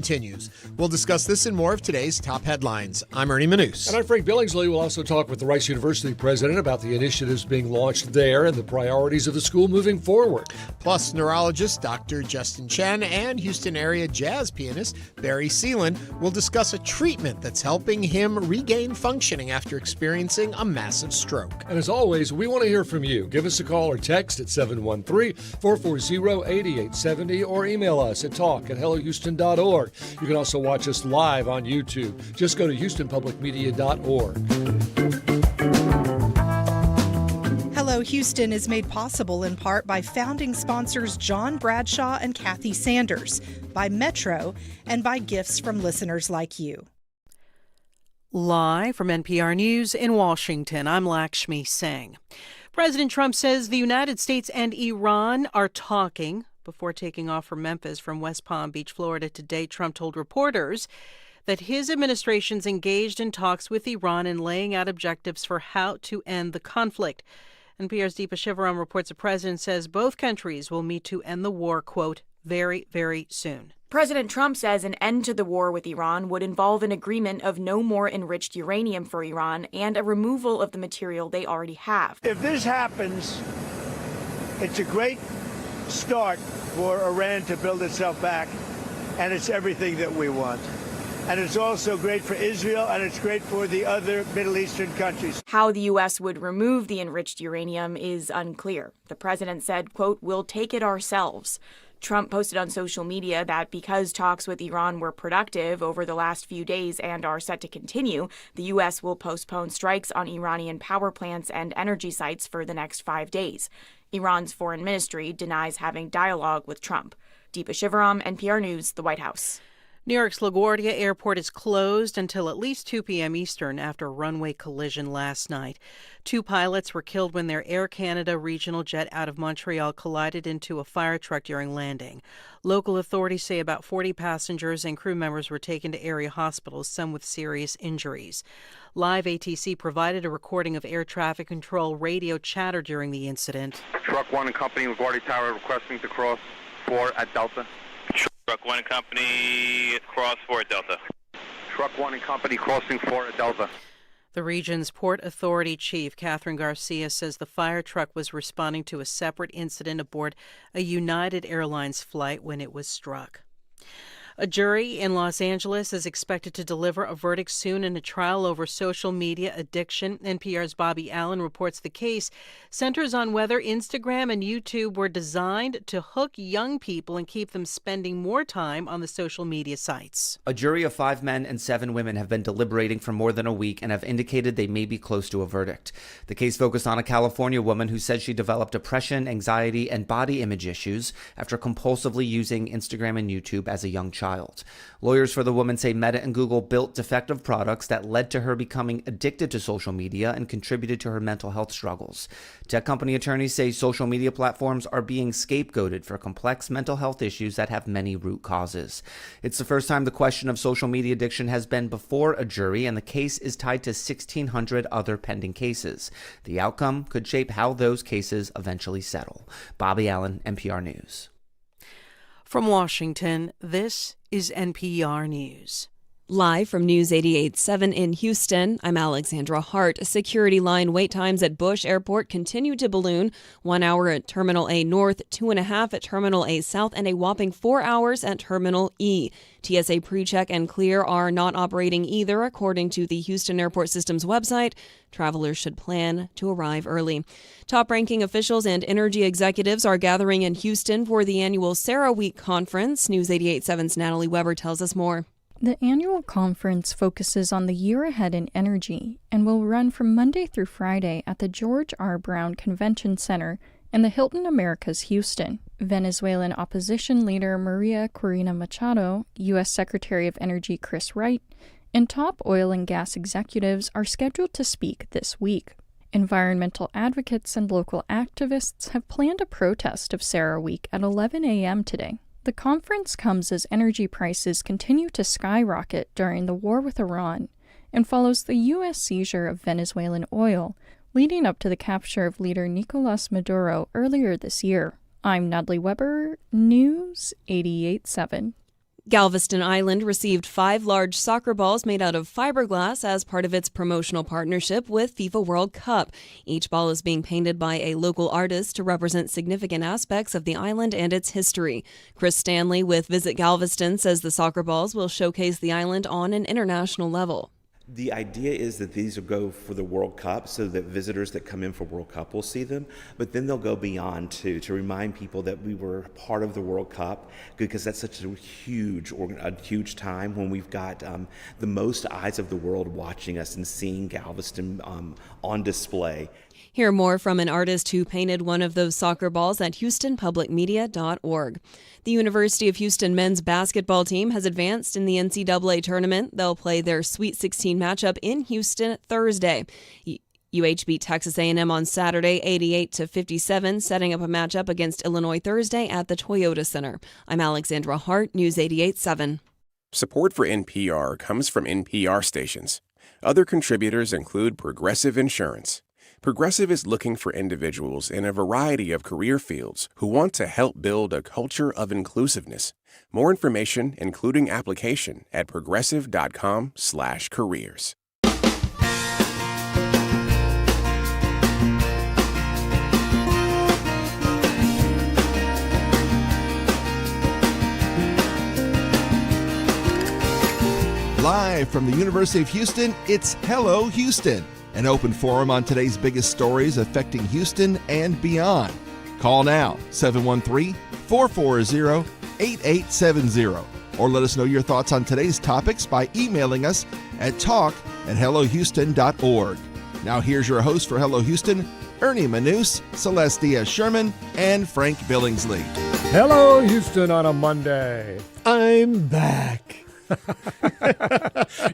continues. We'll discuss this and more of today's top headlines. I'm Ernie Manous. And I'm Frank Billingsley. We'll also talk with the Rice University president about the initiatives being launched there and the priorities of the school moving forward. Plus, neurologist Dr. Justine Chen and Houston area jazz pianist Barry Seelen will discuss a treatment that's helping him regain functioning after experiencing a massive stroke. And as always, we want to hear from you. Give us a call or text at 713-440-8870 or email us at talk@hellohouston.org. You can also watch us live on YouTube. Just go to houstonpublicmedia.org. Hello Houston is made possible in part by founding sponsors John Bradshaw and Kathy Sanders, by Metro, and by gifts from listeners like you. Live from NPR News in Washington, I'm Lakshmi Singh. President Trump says the United States and Iran are talking. Before taking off from Memphis from West Palm Beach, Florida today, Trump told reporters that his administration's engaged in talks with Iran and laying out objectives for how to end the conflict. NPR's Deepa Shivaram reports the president says both countries will meet to end the war, quote, very, very soon. President Trump says an end to the war with Iran would involve an agreement of no more enriched uranium for Iran and a removal of the material they already have. If this happens, it's a great start for Iran to build itself back, and it's everything that we want. And it's also great for Israel, and it's great for the other Middle Eastern countries. How the U.S. would remove the enriched uranium is unclear. The president said, quote, we'll take it ourselves. Trump posted on social media that because talks with Iran were productive over the last few days and are set to continue, the U.S. will postpone strikes on Iranian power plants and energy sites for the next 5 days. Iran's foreign ministry denies having dialogue with Trump. Deepa Shivaram, NPR News, the White House. New York's LaGuardia Airport is closed until at least 2 p.m. Eastern after a runway collision last night. 2 pilots were killed when their Air Canada regional jet out of Montreal collided into a fire truck during landing. Local authorities say about 40 passengers and crew members were taken to area hospitals, some with serious injuries. Live ATC provided a recording of air traffic control radio chatter during the incident. Truck 1 and Company, LaGuardia Tower, requesting to cross 4 at Delta. Truck 1 and Company, cross 4 at Delta. Truck 1 and Company, crossing 4 at Delta. The region's Port Authority Chief, Catherine Garcia, says the fire truck was responding to a separate incident aboard a United Airlines flight when it was struck. A jury in Los Angeles is expected to deliver a verdict soon in a trial over social media addiction. NPR's Bobby Allen reports the case centers on whether Instagram and YouTube were designed to hook young people and keep them spending more time on the social media sites. A jury of 5 men and 7 women have been deliberating for more than a week and have indicated they may be close to a verdict. The case focused on a California woman who said she developed depression, anxiety, and body image issues after compulsively using Instagram and YouTube as a young child. Lawyers for the woman say Meta and Google built defective products that led to her becoming addicted to social media and contributed to her mental health struggles. Tech company attorneys say social media platforms are being scapegoated for complex mental health issues that have many root causes. It's the first time the question of social media addiction has been before a jury, and the case is tied to 1,600 other pending cases. The outcome could shape how those cases eventually settle. Bobby Allen, NPR News. From Washington, this is NPR News. Live from News 88.7 in Houston, I'm Alexandra Hart. Security line wait times at Bush Airport continue to balloon. 1 hour at Terminal A North, 2.5 at Terminal A South, and a whopping 4 hours at Terminal E. TSA PreCheck and Clear are not operating either, according to the Houston Airport System's website. Travelers should plan to arrive early. Top-ranking officials and energy executives are gathering in Houston for the annual Sarah Week conference. News 88.7's Natalie Weber tells us more. The annual conference focuses on the year ahead in energy and will run from Monday through Friday at the George R. Brown Convention Center in the Hilton Americas, Houston. Venezuelan opposition leader Maria Corina Machado, U.S. Secretary of Energy Chris Wright, and top oil and gas executives are scheduled to speak this week. Environmental advocates and local activists have planned a protest of Sarah Week at 11 a.m. today. The conference comes as energy prices continue to skyrocket during the war with Iran and follows the U.S. seizure of Venezuelan oil, leading up to the capture of leader Nicolas Maduro earlier this year. I'm Natalie Weber, News 88.7. Galveston Island received 5 large soccer balls made out of fiberglass as part of its promotional partnership with FIFA World Cup. Each ball is being painted by a local artist to represent significant aspects of the island and its history. Chris Stanley with Visit Galveston says the soccer balls will showcase the island on an international level. The idea is that these will go for the World Cup so that visitors that come in for World Cup will see them, but then they'll go beyond to remind people that we were part of the World Cup, because that's such a huge time when we've got the most eyes of the world watching us and seeing Galveston on display. Hear more from an artist who painted one of those soccer balls at HoustonPublicMedia.org. The University of Houston men's basketball team has advanced in the NCAA tournament. They'll play their Sweet 16 matchup in Houston Thursday. UH beat Texas A&M on Saturday 88-57, setting up a matchup against Illinois Thursday at the Toyota Center. I'm Alexandra Hart, News 88.7. Support for NPR comes from NPR stations. Other contributors include Progressive Insurance. Progressive is looking for individuals in a variety of career fields who want to help build a culture of inclusiveness. More information, including application, at progressive.com/careers. Live from the University of Houston, it's Hello Houston, an open forum on today's biggest stories affecting Houston and beyond. Call now, 713-440-8870, or let us know your thoughts on today's topics by emailing us at talk@hellohouston.org. Now here's your host for Hello Houston, Ernie Manous, Celeste Diaz-Sherman, and Frank Billingsley. Hello Houston on a Monday. I'm back.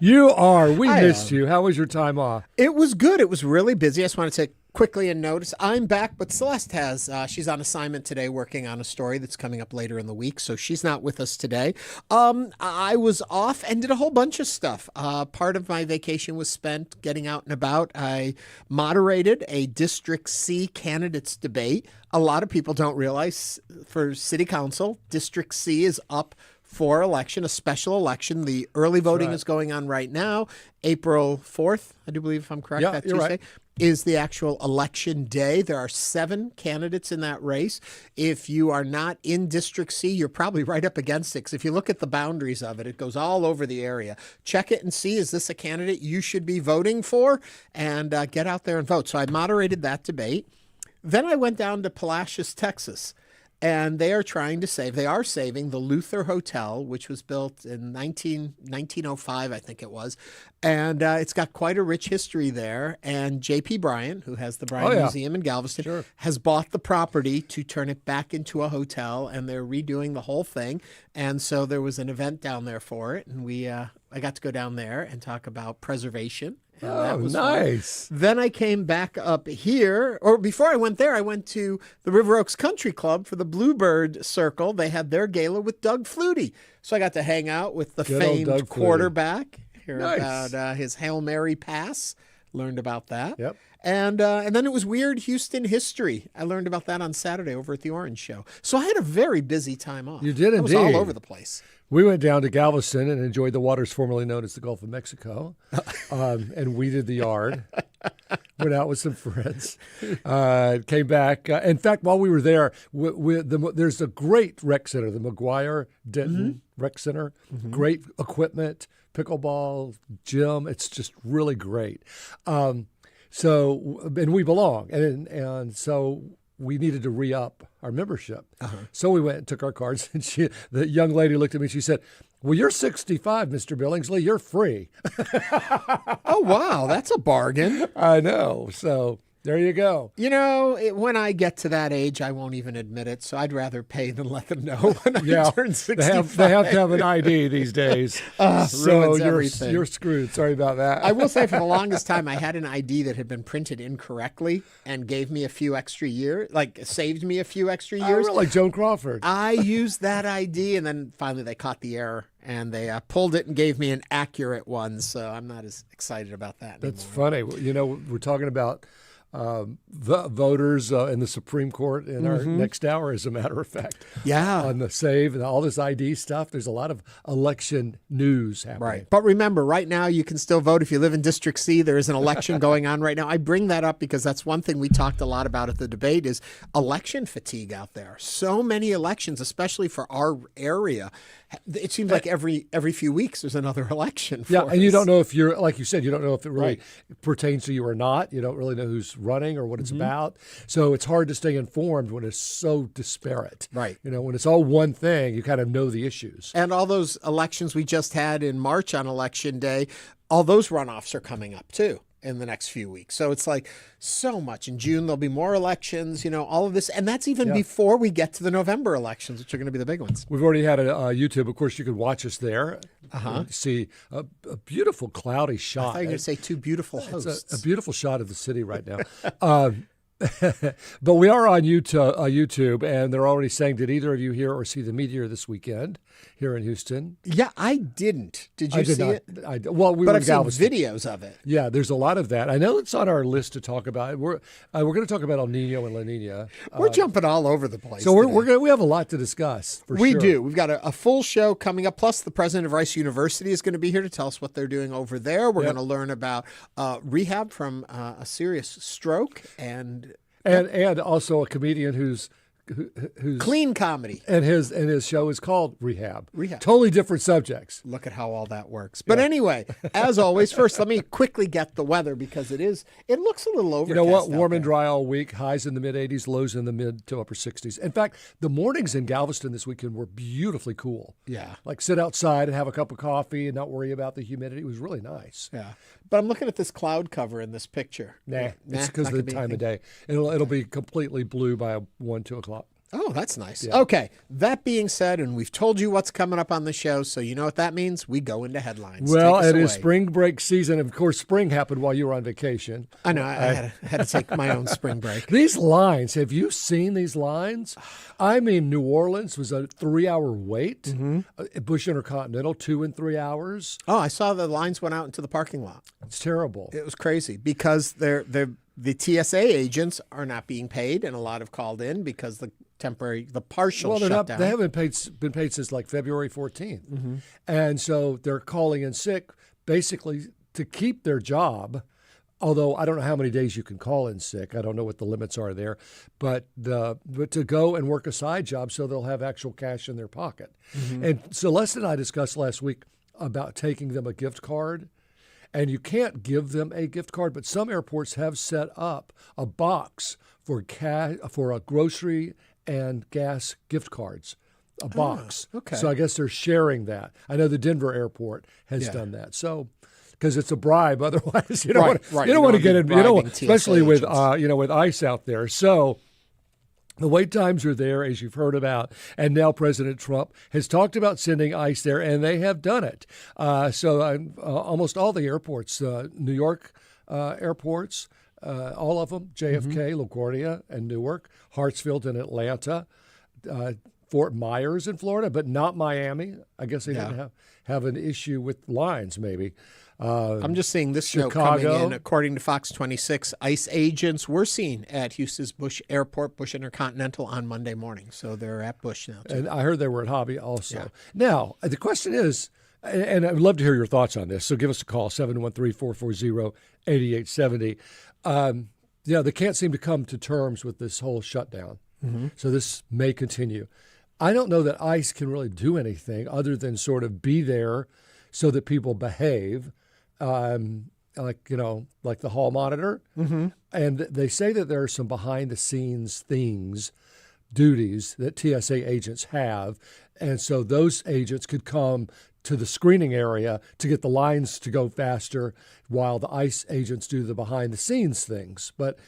You are. We missed you. How was your time off? It was good. It was really busy. I just want to take quickly and notice I'm back, but Celeste she's on assignment today working on a story that's coming up later in the week, so she's not with us today. I was off and did a whole bunch of stuff. Part of my vacation was spent getting out and about. I moderated a District C candidates debate. A lot of people don't realize for City Council, District C is up for election, a special election. The early voting is going on right now. April 4th, I do believe, if I'm correct, that Tuesday, right, is the actual election day. There are 7 candidates in that race. If you are not in District C, you're probably right up against it. 'Cause if you look at the boundaries of it, it goes all over the area. Check it and see, is this a candidate you should be voting for? And get out there and vote. So I moderated that debate. Then I went down to Palacios, Texas. And they are saving the Luther Hotel, which was built in 1905, I think it was. And it's got quite a rich history there. And J.P. Bryant, who has the Bryant Museum in Galveston, has bought the property to turn it back into a hotel. And they're redoing the whole thing. And so there was an event down there for it. And I got to go down there and talk about preservation. And that was nice. Fun. Then I came back up here, or before I went there, I went to the River Oaks Country Club for the Bluebird Circle. They had their gala with Doug Flutie. So I got to hang out with the famed quarterback, hear about his Hail Mary pass, learned about that. Yep. And then it was Weird Houston history. I learned about that on Saturday over at the Orange Show. So I had a very busy time off. You did indeed. I was all over the place. We went down to Galveston and enjoyed the waters formerly known as the Gulf of Mexico, and weeded the yard. Went out with some friends. Came back. In fact, while we were there, there's a great rec center, the McGuire Denton Rec Center. Great equipment, pickleball, gym. It's just really great. And we belong, and so we needed to re-up our membership. So we went and took our cards, and the young lady looked at me, she said, "Well, you're 65, Mr. Billingsley, you're free." Oh, wow, that's a bargain. I know, so there you go. You know, when I get to that age, I won't even admit it, so I'd rather pay than let them know when I turn 65. They have to have an ID these days. So you're screwed. Sorry about that. I will say for the longest time, I had an ID that had been printed incorrectly and gave me a few extra years, saved me a few extra years. Like Joan Crawford. I used that ID, and then finally they caught the error, and they pulled it and gave me an accurate one, so I'm not as excited about that anymore. That's funny. You know, we're talking about voters in the Supreme Court in our next hour, as a matter of fact. Yeah. On the save and all this ID stuff. There's a lot of election news happening. Right. But remember, right now you can still vote if you live in District C. There is an election going on right now. I bring that up because that's one thing we talked a lot about at the debate is election fatigue out there. So many elections, especially for our area. It seems like every few weeks there's another election. Yeah, for and you us. don't know if you're, like you said, you don't know if it really pertains to you or not. You don't really know who's running or what it's about. So it's hard to stay informed when it's so disparate. Right. When it's all one thing, you kind of know the issues. And all those elections we just had in March on Election Day, all those runoffs are coming up too in the next few weeks. So it's like so much. In June, there'll be more elections, all of this. And that's even before we get to the November elections, which are going to be the big ones. We've already had a YouTube. Of course, you can watch us there. See a beautiful cloudy shot. I thought you were going to say two beautiful hosts. It's a beautiful shot of the city right now. But we are on YouTube, and they're already saying, did either of you hear or see the meteor this weekend here in Houston? Yeah, I didn't. Did you see it? Well, we but were I've in seen Galveston. videos of it. Yeah, there's a lot of that. I know it's on our list to talk about. We're going to talk about El Niño and La Niña. We're jumping all over the place. So we have a lot to discuss. We sure. do. We've got a full show coming up. Plus, the president of Rice University is going to be here to tell us what they're doing over there. We're going to learn about rehab from a serious stroke and also a comedian who's clean comedy, and his show is called Rehab. Rehab. Totally different subjects. Look at how all that works. But anyway, as always, first let me quickly get the weather because it looks a little overcast. You know what? Warm and dry all week. Highs in the mid 80s, lows in the mid to upper 60s. In fact, the mornings in Galveston this weekend were beautifully cool. Yeah. Like sit outside and have a cup of coffee and not worry about the humidity. It was really nice. Yeah. But I'm looking at this cloud cover in this picture. It's because of the time of day. It'll be completely blue by 1, 2 o'clock. Oh, that's nice. Yeah. Okay. That being said, and we've told you what's coming up on the show, so you know what that means. We go into headlines. Well, it is spring break season. Of course, spring happened while you were on vacation. I know. I had to take my own spring break. These lines, have you seen these lines? I mean, New Orleans was a 3-hour wait. Bush Intercontinental, 2 and 3 hours. Oh, I saw the lines went out into the parking lot. It's terrible. It was crazy because the TSA agents are not being paid, and a lot have called in because the partial shutdown. They haven't been paid since like February 14th. And so they're calling in sick basically to keep their job, although I don't know how many days you can call in sick. I don't know what the limits are there, but to go and work a side job so they'll have actual cash in their pocket. And Celeste and I discussed last week about taking them a gift card. And you can't give them a gift card, but some airports have set up a box for a grocery and gas gift cards, a box. Okay. So I guess they're sharing that. I know the Denver airport has done that. So because it's a bribe, otherwise you don't want to get it. Especially with with ICE out there. So the wait times are there, as you've heard about, and now President Trump has talked about sending ICE there, and they have done it. So almost all the airports, New York airports, all of them, JFK, LaGuardia, and Newark, Hartsfield and Atlanta, Fort Myers in Florida, but not Miami. I guess they didn't have an issue with lines, maybe. I'm just seeing this show coming in. According to Fox 26, ICE agents were seen at Houston's Bush Airport, Bush Intercontinental, on Monday morning. So they're at Bush now, too. And I heard they were at Hobby also. Yeah. Now, the question is, and I'd love to hear your thoughts on this, so give us a call, 713-440-8870. They can't seem to come to terms with this whole shutdown. So this may continue. I don't know that ICE can really do anything other than sort of be there so that people behave. Like the hall monitor. And they say that there are some behind-the-scenes duties that TSA agents have. And so those agents could come to the screening area to get the lines to go faster while the ICE agents do the behind-the-scenes things. But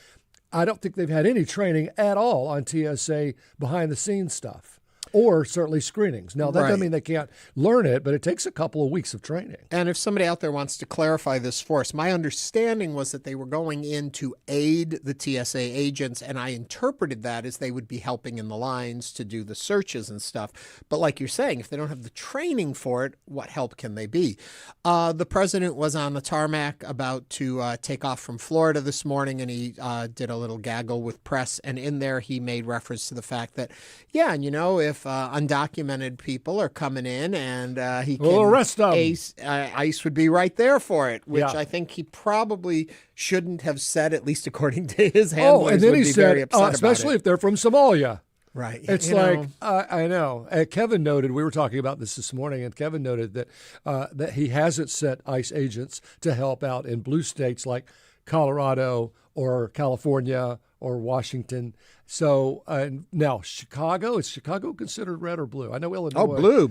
I don't think they've had any training at all on TSA behind-the-scenes stuff. or certainly screenings. Now, that Right. doesn't mean they can't learn it, but it takes a couple of weeks of training. And if somebody out there wants to clarify this for us, my understanding was that they were going in to aid the TSA agents, and I interpreted that as they would be helping in the lines to do the searches and stuff. But like you're saying, if they don't have the training for it, what help can they be? The president was on the tarmac about to take off from Florida this morning, and he did a little gaggle with press. And in there, he made reference to the fact that, yeah, and if undocumented people are coming in and he can arrest them. ICE would be right there for it, which Yeah. I think he probably shouldn't have said, at least according to his handlers. Oh, and then would he be said, very upset especially about it. if they're from Somalia. Right. It's I know. Kevin noted, we were talking about this morning, and Kevin noted that he hasn't sent ICE agents to help out in blue states like Colorado or California or Washington. So now Chicago, is Chicago considered red or blue? I know Illinois. Oh, blue.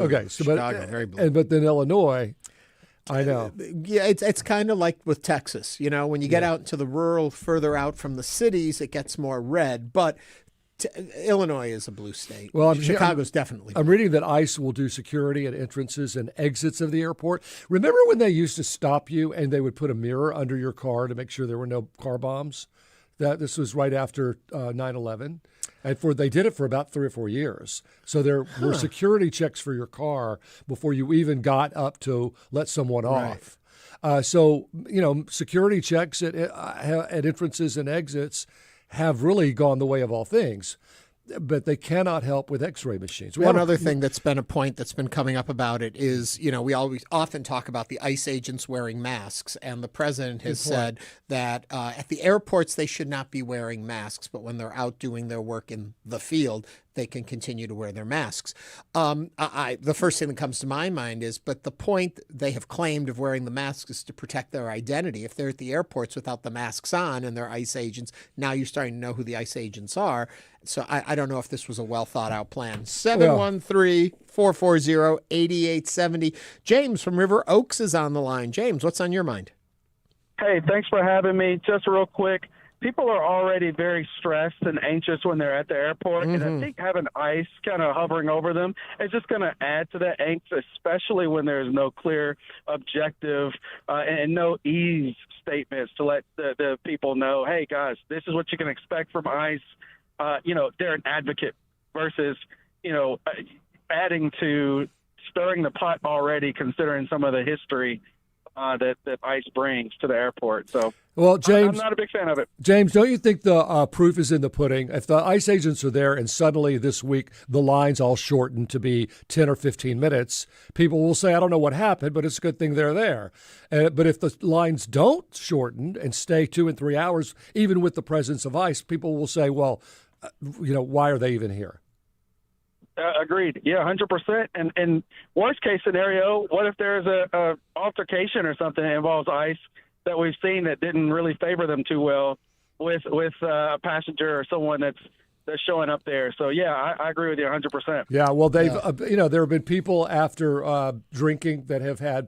Okay, so Chicago, very blue. But then Illinois, I know. Yeah, it's kind of like with Texas. When you get out into the rural, further out from the cities, it gets more red. But Illinois is a blue state. Well, Chicago's definitely blue. I'm reading that ICE will do security at entrances and exits of the airport. Remember when they used to stop you and they would put a mirror under your car to make sure there were no car bombs? This was right after 9/11. And they did it for about 3 or 4 years. So there were security checks for your car before you even got up to let someone off. So security checks at entrances and exits have really gone the way of all things. But they cannot help with X-ray machines. One other thing that's been a point that's been coming up about it is, we often talk about the ICE agents wearing masks, and the president has said that at the airports they should not be wearing masks, but when they're out doing their work in the field, they can continue to wear their masks. The first thing that comes to my mind is, but the point they have claimed of wearing the masks is to protect their identity. If they're at the airports without the masks on and they're ICE agents, now you're starting to know who the ICE agents are. So I don't know if this was a well thought out plan. 713-440-8870. James from River Oaks is on the line. James, what's on your mind? Hey, thanks for having me. Just real quick. People are already very stressed and anxious when they're at the airport, and I think having ICE kind of hovering over them is just going to add to that angst, especially when there's no clear objective and no ease statements to let the people know, hey, guys, this is what you can expect from ICE. They're an advocate versus, adding to stirring the pot already, considering some of the history that ICE brings to the airport. So, well, James, I'm not a big fan of it. James, don't you think the proof is in the pudding? If the ICE agents are there and suddenly this week the lines all shorten to be 10 or 15 minutes, people will say, I don't know what happened, but it's a good thing they're there. But if the lines don't shorten and stay 2 and 3 hours, even with the presence of ICE, people will say, well, why are they even here? Agreed. Yeah, 100%. And worst case scenario, what if there's a altercation or something that involves ICE that we've seen that didn't really favor them too well with a passenger or someone that's showing up there? So yeah, I agree with you 100%. Yeah. Well, there have been people after drinking that have had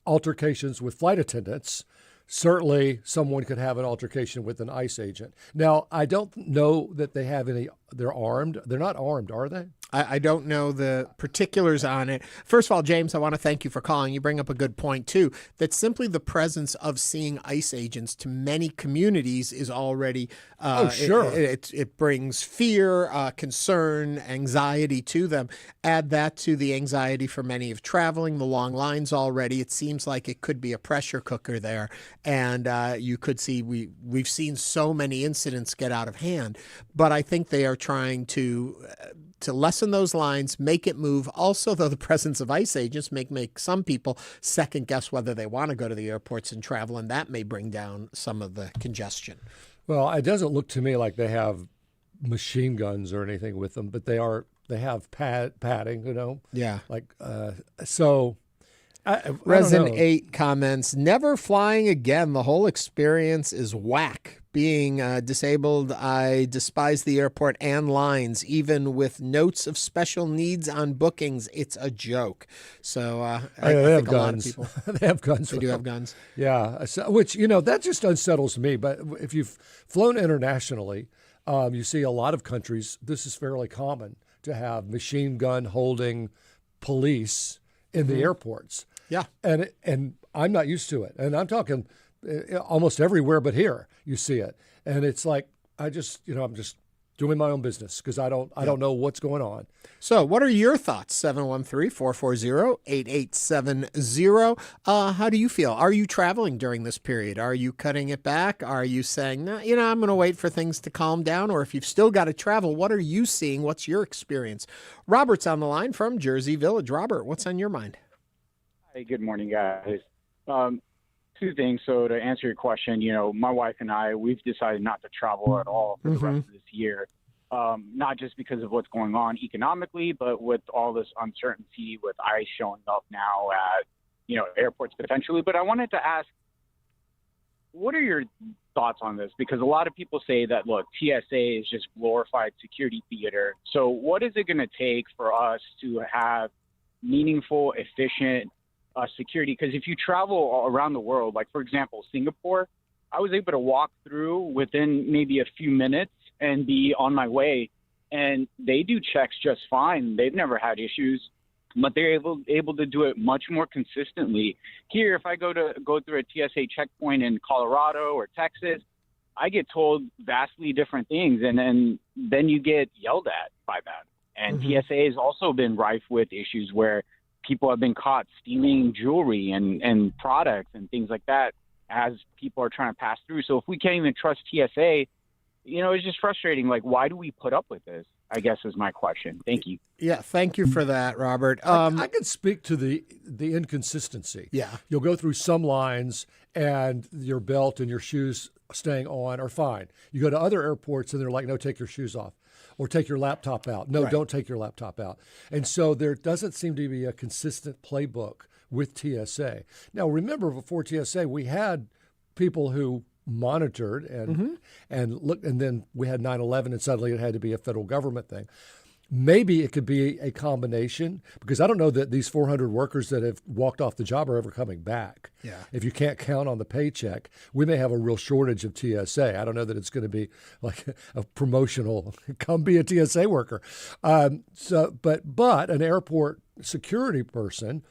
altercations with flight attendants. Certainly, someone could have an altercation with an ICE agent. Now, I don't know that they have any. They're armed. They're not armed, are they? I don't know the particulars on it. First of all, James, I want to thank you for calling. You bring up a good point, too, that simply the presence of seeing ICE agents to many communities is already, sure. It brings fear, concern, anxiety to them. Add that to the anxiety for many of traveling, the long lines already. It seems like it could be a pressure cooker there. And you could see we've seen so many incidents get out of hand. But I think they are trying to lessen those lines, make it move. Also, though, the presence of ICE agents make some people second guess whether they want to go to the airports and travel, and that may bring down some of the congestion. Well, it doesn't look to me like they have machine guns or anything with them, but they have padding, Yeah. So. Resin 8 comments, never flying again. The whole experience is whack. Being disabled, I despise the airport and lines, even with notes of special needs on bookings. It's a joke. So I think a lot of people. They have guns. They do have guns. Yeah, which, that just unsettles me. But if you've flown internationally, you see a lot of countries, this is fairly common to have machine gun holding police in the airports. Yeah. And I'm not used to it. And I'm talking almost everywhere but here you see it. And it's like, I'm just doing my own business because I don't know what's going on. So what are your thoughts? 713-440-8870. How do you feel? Are you traveling during this period? Are you cutting it back? Are you saying, no, I'm going to wait for things to calm down? Or if you've still got to travel, what are you seeing? What's your experience? Robert's on the line from Jersey Village. Robert, what's on your mind? Hey, good morning, guys. Two things. So to answer your question, my wife and I, we've decided not to travel at all for the rest of this year. Not just because of what's going on economically, but with all this uncertainty with ICE showing up now at, airports potentially. But I wanted to ask, what are your thoughts on this? Because a lot of people say that, look, TSA is just glorified security theater. So what is it going to take for us to have meaningful, efficient security? Because if you travel around the world, like, for example, Singapore, I was able to walk through within maybe a few minutes and be on my way. And they do checks just fine. They've never had issues, but they're able to do it much more consistently. Here, if I go through a TSA checkpoint in Colorado or Texas, I get told vastly different things, and then you get yelled at by them. And TSA has also been rife with issues where people have been caught stealing jewelry and products and things like that as people are trying to pass through. So if we can't even trust TSA, it's just frustrating. Like, why do we put up with this? I guess is my question. Thank you. Yeah, thank you for that, Robert. I can speak to the inconsistency. Yeah. You'll go through some lines and your belt and your shoes staying on are fine. You go to other airports and they're like, no, take your shoes off. Or take your laptop out. No, Don't take your laptop out. And so there doesn't seem to be a consistent playbook with TSA. Now, remember, before TSA, we had people who monitored and looked, and then we had 9/11, and suddenly it had to be a federal government thing. Maybe it could be a combination, because I don't know that these 400 workers that have walked off the job are ever coming back. Yeah. If you can't count on the paycheck, we may have a real shortage of TSA. I don't know that it's going to be like a promotional, come be a TSA worker. But an airport security person,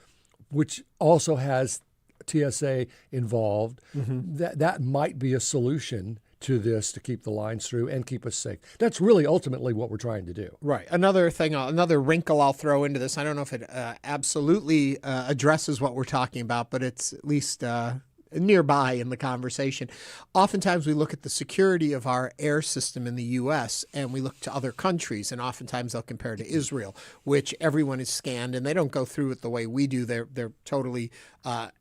which also has TSA involved, that might be a solution to this to keep the lines through and keep us safe. That's really ultimately what we're trying to do. Right. Another wrinkle I'll throw into this, I don't know if it absolutely addresses what we're talking about, but it's at least nearby in the conversation. Oftentimes we look at the security of our air system in the U.S. and we look to other countries, and oftentimes they'll compare to Israel, which everyone is scanned and they don't go through it the way we do. They're totally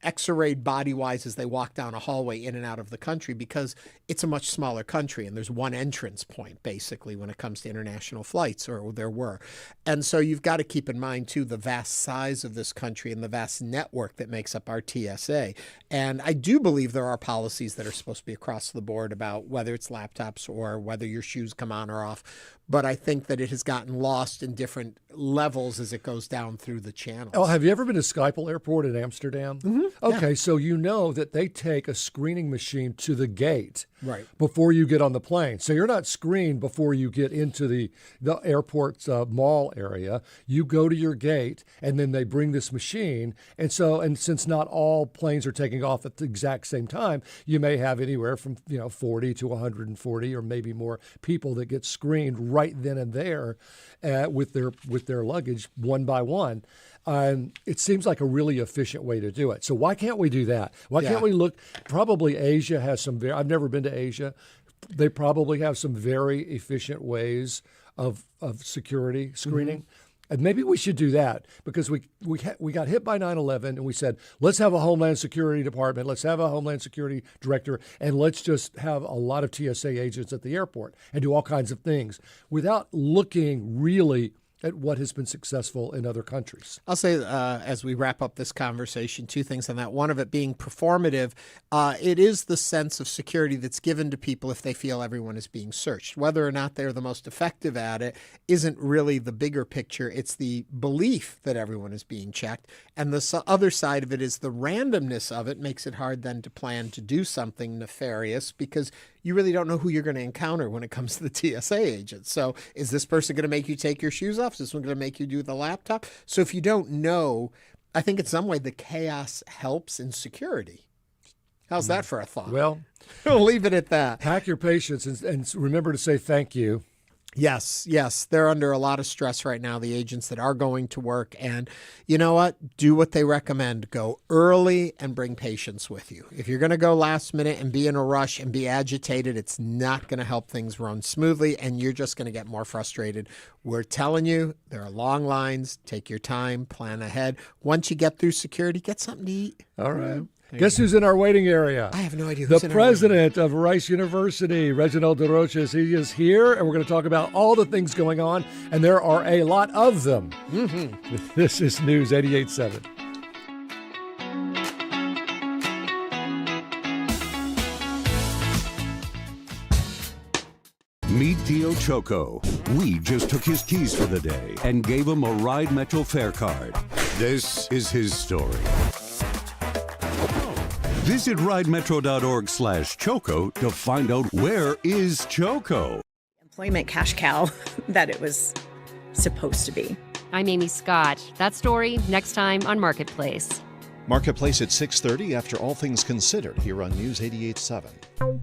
X-rayed body-wise as they walk down a hallway in and out of the country, because it's a much smaller country and there's one entrance point basically when it comes to international flights, or there were. And so you've got to keep in mind too the vast size of this country and the vast network that makes up our TSA. And I do believe there are policies that are supposed to be across the board about whether it's laptops or whether your shoes come on or off. But I think that it has gotten lost in different levels as it goes down through the channels. Oh, have you ever been to Schiphol Airport in Amsterdam? Okay, yeah. So you know that they take a screening machine to the gate before you get on the plane. So you're not screened before you get into the airport's mall area. You go to your gate, and then they bring this machine. And since not all planes are taking off at the exact same time, you may have anywhere from 40 to 140 or maybe more people that get screened right then and there with their luggage one by one. It seems like a really efficient way to do it. So why can't we do that? Why can't we look? Probably Asia has some I've never been to Asia. They probably have some very efficient ways of security screening. And maybe we should do that, because we got hit by 9/11 and we said, let's have a Homeland Security Department, let's have a Homeland Security Director, and let's just have a lot of TSA agents at the airport and do all kinds of things without looking really at what has been successful in other countries. I'll say, as we wrap up this conversation, two things on that. One of it being performative. It is the sense of security that's given to people if they feel everyone is being searched. Whether or not they're the most effective at it isn't really the bigger picture. It's the belief that everyone is being checked. And the other side of it is the randomness of it makes it hard then to plan to do something nefarious, because you really don't know who you're going to encounter when it comes to the TSA agents. So is this person going to make you take your shoes off? Is this one going to make you do the laptop? So if you don't know, I think in some way the chaos helps in security. How's that for a thought? Well, we'll leave it at that. Pack your patience and remember to say thank you. Yes. They're under a lot of stress right now, the agents that are going to work. And you know what? Do what they recommend. Go early and bring patients with you. If you're going to go last minute and be in a rush and be agitated, it's not going to help things run smoothly, and you're just going to get more frustrated. We're telling you, there are long lines. Take your time. Plan ahead. Once you get through security, get something to eat. All right. Guess who's in our waiting area? I have no idea who's The in our waiting president of Rice University, Reginald DesRoches. He is here, and we're going to talk about all the things going on, and there are a lot of them. Mm-hmm. This is News 88.7. Meet Tio Choco. We just took his keys for the day and gave him a Ride Metro fare card. This is his story. Visit ridemetro.org/Choco to find out where is Choco. Employment cash cow that it was supposed to be. I'm Amy Scott. That story next time on Marketplace. Marketplace at 6:30 after All Things Considered here on News 88.7.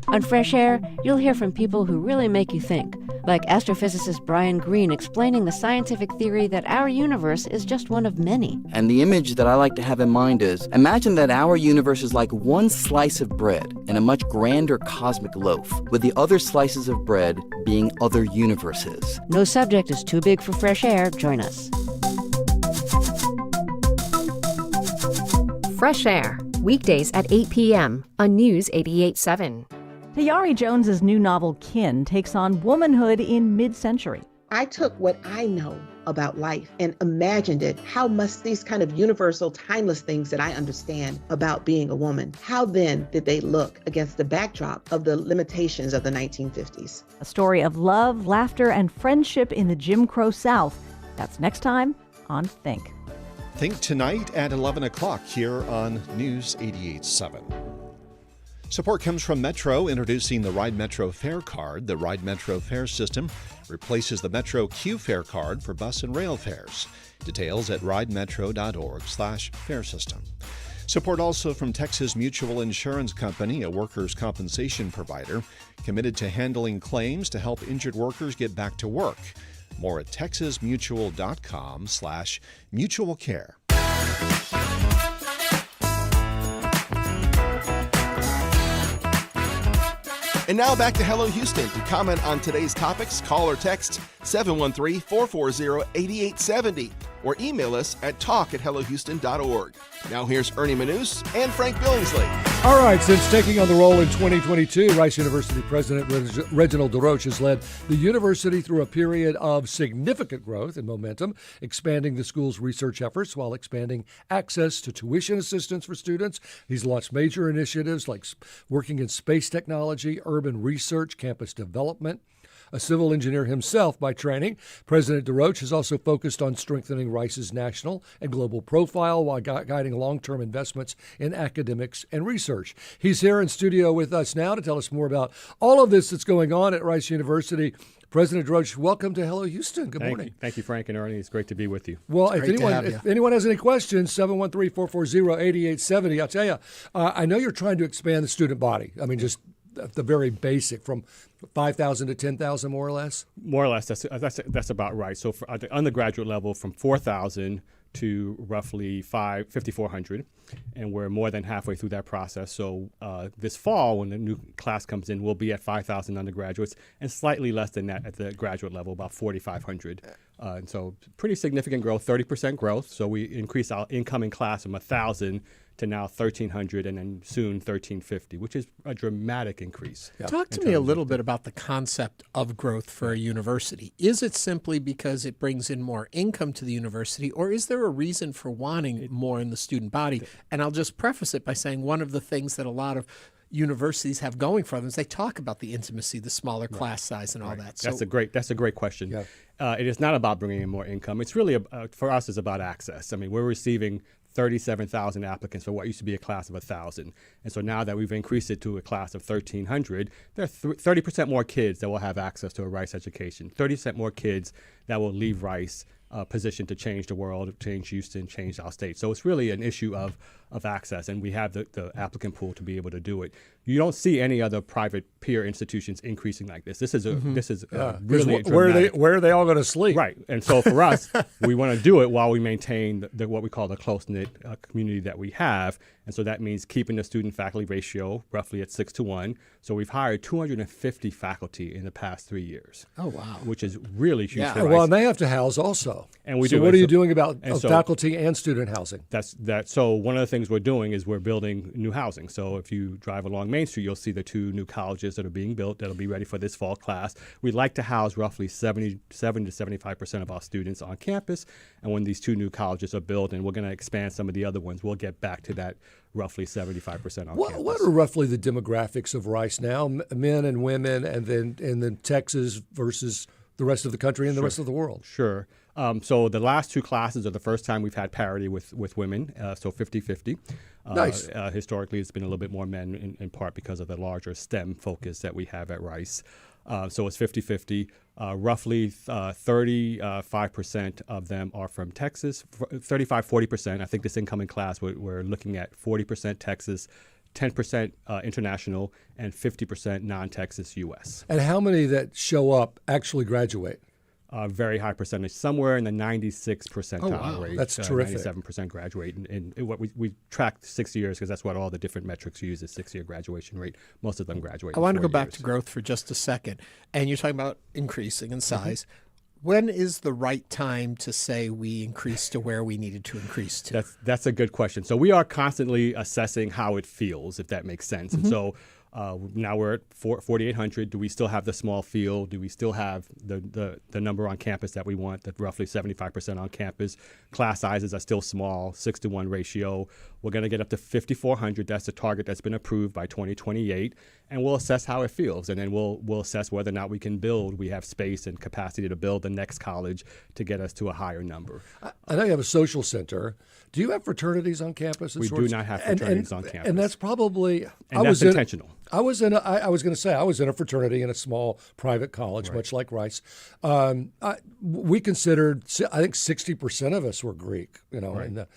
On Fresh Air, you'll hear from people who really make you think, like astrophysicist Brian Greene explaining the scientific theory that our universe is just one of many. And the image that I like to have in mind is, imagine that our universe is like one slice of bread in a much grander cosmic loaf, with the other slices of bread being other universes. No subject is too big for Fresh Air. Join us. Fresh Air, weekdays at 8 p.m. on News 88.7. Tayari Jones's new novel, Kin, takes on womanhood in mid-century. I took what I know about life and imagined it. How must these kind of universal, timeless things that I understand about being a woman, how then did they look against the backdrop of the limitations of the 1950s? A story of love, laughter, and friendship in the Jim Crow South. That's next time on Think. Think tonight at 11 o'clock here on News 88.7. Support comes from Metro, introducing the Ride Metro Fare Card. The Ride Metro Fare System replaces the Metro Q Fare Card for bus and rail fares. Details at ridemetro.org/fare system. Support also from Texas Mutual Insurance Company, a workers' compensation provider, committed to handling claims to help injured workers get back to work. More at texasmutual.com/mutual care. And now back to Hello Houston. To comment on today's topics, call or text 713-440-8870 or email us at talk@hellohouston.org. Now here's Ernie Manous and Frank Billingsley. All right, since taking on the role in 2022, Rice University President Reginald DesRoches led the university through a period of significant growth and momentum, expanding the school's research efforts while expanding access to tuition assistance for students. He's launched major initiatives like working in space technology, urban research, campus development. A civil engineer himself by training, President DesRoches has also focused on strengthening Rice's national and global profile while guiding long-term investments in academics and research. He's here in studio with us now to tell us more about all of this that's going on at Rice University. President DesRoches, welcome to Hello Houston. Good morning. Thank you, Frank and Ernie. It's great to be with you. Well, if anyone has any questions, 713-440-8870. I'll tell you, I know you're trying to expand the student body. I mean, just the very basic, from 5,000 to 10,000, more or less? More or less, that's about right. So for, at the undergraduate level, from 4,000 to roughly 5,400, and we're more than halfway through that process. So this fall, when the new class comes in, we'll be at 5,000 undergraduates, and slightly less than that at the graduate level, about 4,500. And so pretty significant growth, 30% growth. So we increased our incoming class from 1,000 to now 1,300, and then soon 1,350, which is a dramatic increase. Talk to me a little bit about the concept of growth for a university. Is it simply because it brings in more income to the university, or is there a reason for wanting more in the student body? And I'll just preface it by saying one of the things that a lot of universities have going for them is they talk about the intimacy, the smaller class size, and all that. So That's a great question. Yeah. It is not about bringing in more income. It's really, for us, it's about access. I mean, we're receiving 37,000 applicants for what used to be a class of 1,000. And so now that we've increased it to a class of 1,300, there are 30% more kids that will have access to a Rice education, 30% more kids that will leave Rice positioned to change the world, change Houston, change our state. So it's really an issue of access, and we have the applicant pool to be able to do it. You don't see any other private peer institutions increasing like this. This is really where are they all going to sleep? Right, and so for us, we want to do it while we maintain what we call the close-knit community that we have, and so that means keeping the student-faculty ratio roughly at 6-to-1. So we've hired 250 faculty in the past 3 years. Oh wow! Which is really huge. Yeah. For Rice. Well, and they have to house also. And we so do. what And are you so- doing about and so- faculty and student housing? So one of the things we're doing is we're building new housing. So if you drive along Main Street, you'll see the 2 new colleges that are being built that'll be ready for this fall class. We'd like to house roughly 77 to 75% of our students on campus. And when these 2 new colleges are built, and we're going to expand some of the other ones, we'll get back to that roughly 75% on campus. What are roughly the demographics of Rice now, men and women, and then Texas versus the rest of the country and the rest of the world? Sure. So the last 2 classes are the first time we've had parity with women, so 50-50. Nice. Historically, it's been a little bit more men in part because of the larger STEM focus that we have at Rice. So it's 50-50. Roughly 35% of them are from Texas, 40%. I think this incoming class, we're looking at 40% Texas, 10% international, and 50% non-Texas U.S. And how many that show up actually graduate? Very high percentage, somewhere in the 96 percentile wow. rate. That's terrific. 97% graduate. And what we tracked 6 years because that's what all the different metrics use is 6-year graduation rate. Most of them graduate. I want to in 4 go back years. to growth for just a second. And you're talking about increasing in size. When is the right time to say we increase to where we needed to increase to? That's a good question. So we are constantly assessing how it feels, if that makes sense. And so now we're at 4,800. Do we still have the small field? Do we still have the number on campus that we want, that roughly 75% on campus? Class sizes are still small, 6-to-1 ratio. We're going to get up to 5,400. That's the target that's been approved by 2028. And we'll assess how it feels. And then we'll assess whether or not we can build. We have space and capacity to build the next college to get us to a higher number. I know you have a social center. Do you have fraternities on campus? We do not have fraternities on campus. And that's probably... that's intentional. I was in a fraternity in a small private college, much like Rice. We considered, I think 60% of us were Greek, Right.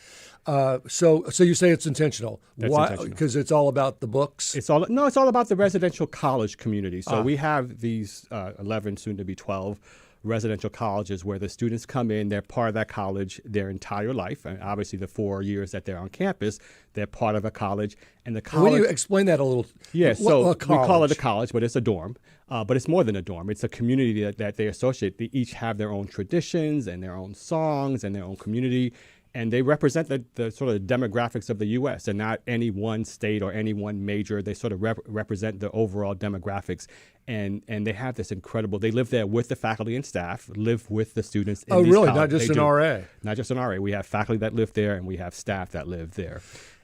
And so you say it's intentional. That's Why? intentional. Because it's all about the books? It's all about the residential college community. So we have these 11, soon to be 12, residential colleges where the students come in, they're part of that college their entire life. And obviously the 4 years that they're on campus, they're part of a college. And the college... Will you explain that a little? Yeah, so we call it a college? college, but it's a dorm. But it's more than a dorm. It's a community that they associate. They each have their own traditions and their own songs and their own community. And they represent the sort of demographics of the U.S. and not any one state or any one major. They sort of represent the overall demographics. And they have this incredible, they live there with the faculty and staff, live with the students in these really? colleges. Not just an RA? Not just an RA. We have faculty that live there and we have staff that live there.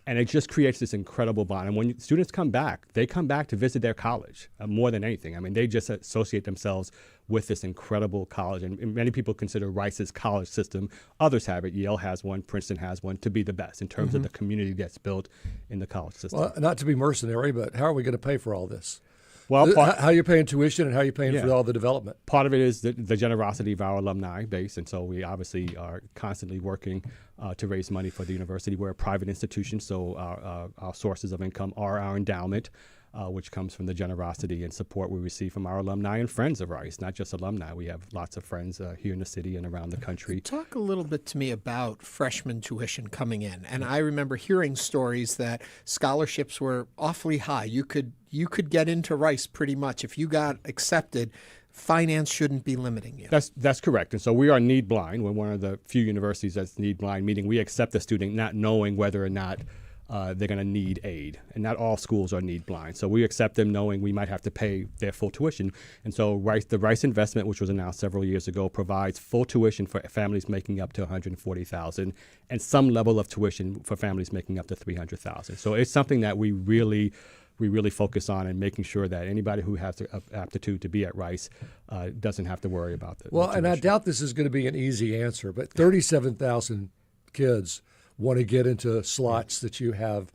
And it just creates this incredible bond. And when students come back, they come back to visit their college more than anything. I mean, they just associate themselves with this incredible college. And many people consider Rice's college system, others have it, Yale has one, Princeton has one, to be the best in terms of the community that's built in the college system. Well, not to be mercenary, but how are we going to pay for all this? Well, how are you paying tuition and how are you paying for all the development? Part of it is the generosity of our alumni base, and so we obviously are constantly working to raise money for the university. We're a private institution, so our sources of income are our endowment, which comes from the generosity and support we receive from our alumni and friends of Rice, not just alumni. We have lots of friends here in the city and around the country. Talk a little bit to me about freshman tuition coming in. And I remember hearing stories that scholarships were awfully high. You could get into Rice pretty much. If you got accepted, finance shouldn't be limiting you. That's correct. And so we are need blind. We're one of the few universities that's need blind, meaning we accept the student not knowing whether or not they're going to need aid. And not all schools are need blind. So we accept them knowing we might have to pay their full tuition. And so the Rice investment, which was announced several years ago, provides full tuition for families making up to $140,000 and some level of tuition for families making up to $300,000. So it's something that we really focus on and making sure that anybody who has the aptitude to be at Rice doesn't have to worry about that. Well, and I doubt this is going to be an easy answer, but 37,000 kids want to get into slots that you have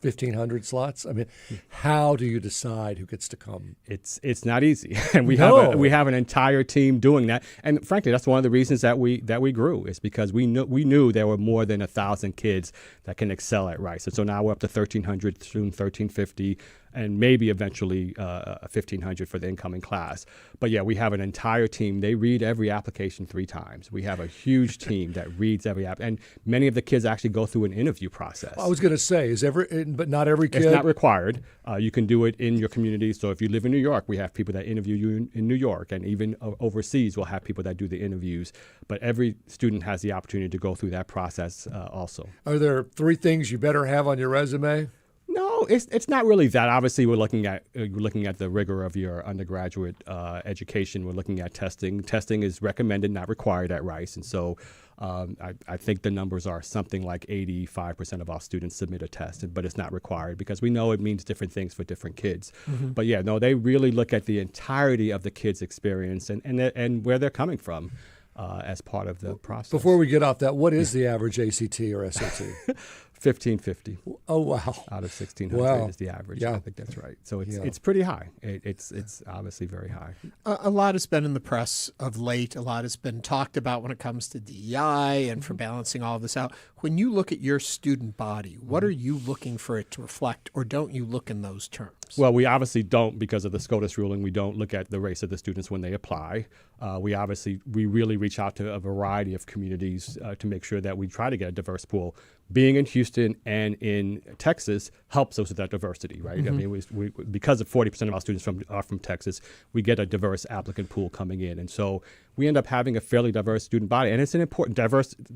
1,500 slots? I mean, how do you decide who gets to come? It's not easy, and we have an entire team doing that. And frankly, that's one of the reasons that we grew, is because we knew there were more than 1,000 kids that can excel at Rice, and so now we're up to 1,300, soon 1,350. And maybe eventually 1,500 for the incoming class. But yeah, we have an entire team. They read every application 3 times. We have a huge team that reads every app, and many of the kids actually go through an interview process. I was going to say, but not every kid. It's not required. You can do it in your community. So if you live in New York, we have people that interview you in New York, and even overseas, we'll have people that do the interviews. But every student has the opportunity to go through that process also. Are there 3 things you better have on your resume? No, it's not really that. Obviously, we're looking at the rigor of your undergraduate education. We're looking at testing. Testing is recommended, not required at Rice, and so I think the numbers are something like 85% of our students submit a test, but it's not required because we know it means different things for different kids. Mm-hmm. But yeah, no, they really look at the entirety of the kids' experience and where they're coming from. As part of the process. Before we get off that, what is the average ACT or SAT? 1,550. Oh, wow. Out of 1,600 is the average. Yeah. I think that's right. So it's pretty high. It's obviously very high. A lot has been in the press of late. A lot has been talked about when it comes to DEI and for balancing all of this out. When you look at your student body, what are you looking for it to reflect, or don't you look in those terms? Well, we obviously don't, because of the SCOTUS ruling. We don't look at the race of the students when they apply. We really reach out to a variety of communities to make sure that we try to get a diverse pool. Being in Houston and in Texas helps us with that diversity, right? Mm-hmm. I mean, we because of 40% of our students are from Texas, we get a diverse applicant pool coming in, and so we end up having a fairly diverse student body, and it's an important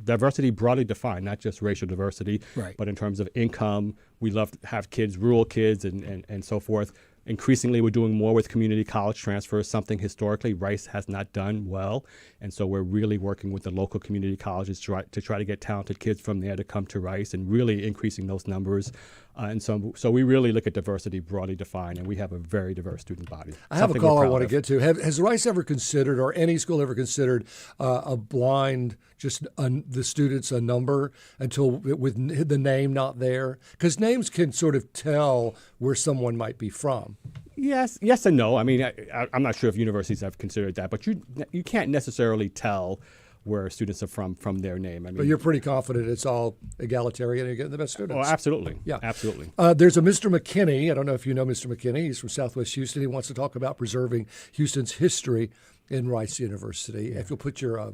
diversity broadly defined, not just racial diversity, right, but in terms of income. We love to have kids, rural kids, and so forth. Increasingly, we're doing more with community college transfers, something historically Rice has not done well. And so we're really working with the local community colleges to try to get talented kids from there to come to Rice and really increasing those numbers. And so we really look at diversity broadly defined, and we have a very diverse student body. I have a call I want to get to. Has Rice ever considered, or any school ever considered, a blind, just the students a number until with the name not there? Because names can sort of tell where someone might be from. Yes and no. I mean, I'm not sure if universities have considered that, but you can't necessarily tell where students are from their name. I mean, but you're pretty confident it's all egalitarian and you're getting the best students. Oh, absolutely. Yeah. Absolutely. There's a Mr. McKinney. I don't know if you know Mr. McKinney. He's from Southwest Houston. He wants to talk about preserving Houston's history in Rice University. Yeah. If you'll put your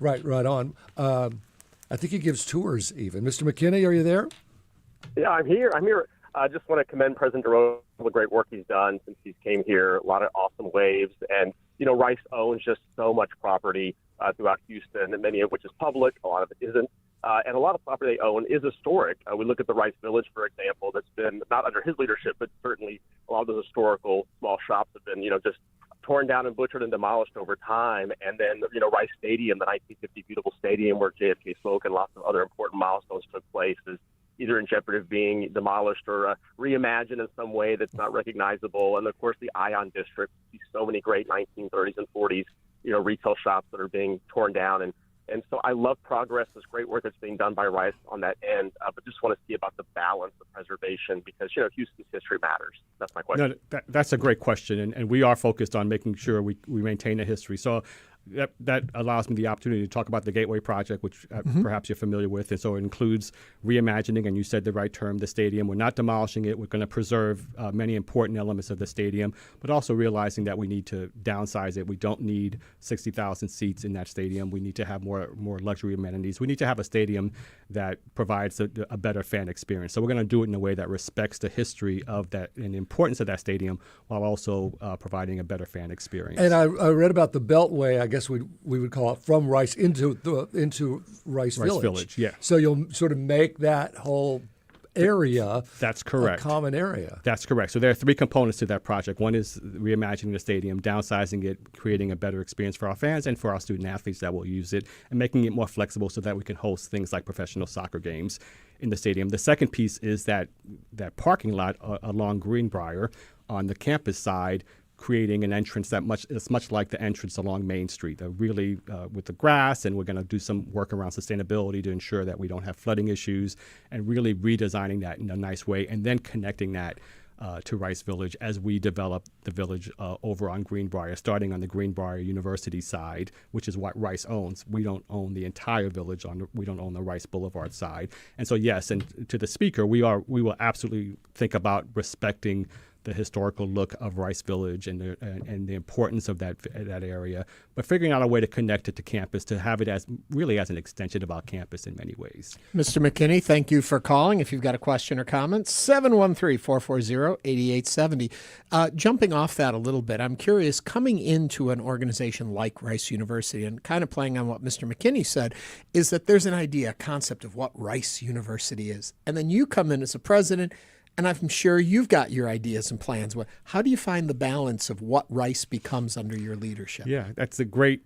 right on. I think he gives tours even. Mr. McKinney, are you there? Yeah, I'm here. I just want to commend President DesRoches for the great work he's done since he's came here. A lot of awesome waves. And, Rice owns just so much property throughout Houston, and many of which is public. A lot of it isn't. And a lot of property they own is historic. We look at the Rice Village, for example, that's been not under his leadership, but certainly a lot of those historical small shops have been, just torn down and butchered and demolished over time. And then, Rice Stadium, the 1950 beautiful stadium where JFK spoke and lots of other important milestones took place, is either in jeopardy of being demolished or reimagined in some way that's not recognizable. And of course, the Ion District, see so many great 1930s and 40s, retail shops that are being torn down. And so I love progress. There's great work that's being done by Rice on that end, but just want to see about the balance of preservation because, Houston's history matters. That's my question. No, that's a great question. And we are focused on making sure we maintain the history. So that allows me the opportunity to talk about the Gateway Project, which perhaps you're familiar with. And so it includes reimagining, and you said the right term, the stadium. We're not demolishing it. We're going to preserve many important elements of the stadium, but also realizing that we need to downsize it. We don't need 60,000 seats in that stadium. We need to have more luxury amenities. We need to have a stadium that provides a better fan experience. So we're going to do it in a way that respects the history of that and the importance of that stadium while also providing a better fan experience. And I read about the Beltway, I guess we would call it, from Rice into Rice Village. Yeah. So you'll sort of make that whole area. That's correct. A common area. That's correct. So there are 3 components to that project. One is reimagining the stadium, downsizing it, creating a better experience for our fans and for our student athletes that will use it, and making it more flexible so that we can host things like professional soccer games in the stadium. The second piece is that parking lot along Greenbrier on the campus side, creating an entrance that's much like the entrance along Main Street, really with the grass, and we're going to do some work around sustainability to ensure that we don't have flooding issues, and really redesigning that in a nice way, and then connecting that to Rice Village as we develop the village over on Greenbrier, starting on the Greenbrier University side, which is what Rice owns. We don't own the entire village. We don't own the Rice Boulevard side. And so, yes, and to the speaker, we will absolutely think about respecting the historical look of Rice Village and the importance of that area, but figuring out a way to connect it to campus, to have it as an extension of our campus in many ways. Mr. McKinney, thank you for calling. If you've got a question or comment, 713-440-8870. Jumping off that a little bit, I'm curious, coming into an organization like Rice University and kind of playing on what Mr. McKinney said, is that there's an idea, a concept of what Rice University is. And then you come in as a president, and I'm sure you've got your ideas and plans. How do you find the balance of what Rice becomes under your leadership? Yeah, that's a great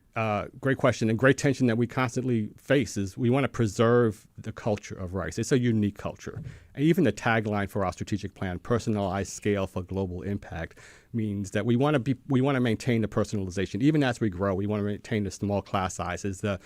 question, and great tension that we constantly face is we want to preserve the culture of Rice. It's a unique culture. And even the tagline for our strategic plan, personalized scale for global impact, means that we want to maintain the personalization. Even as we grow, we want to maintain the small class sizes, the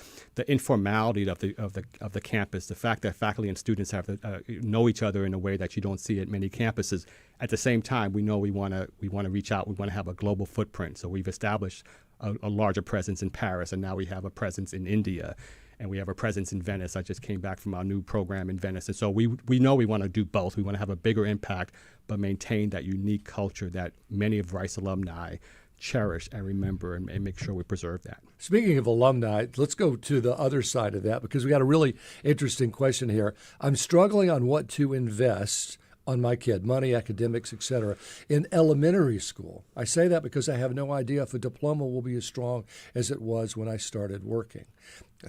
informality of the campus, the fact that faculty and students have to know each other in a way that you don't see at many campuses. At the same time, we know we want to reach out. We want to have a global footprint. So we've established a larger presence in Paris, and now we have a presence in India, and we have a presence in Venice. I just came back from our new program in Venice. And so we know we want to do both. We want to have a bigger impact, but maintain that unique culture that many of Rice alumni cherish and remember, and make sure we preserve that. Speaking of alumni, let's go to the other side of that, because we got a really interesting question here. I'm struggling on what to invest on my kid, money, academics, etc., in elementary school. I say that because I have no idea if a diploma will be as strong as it was when I started working.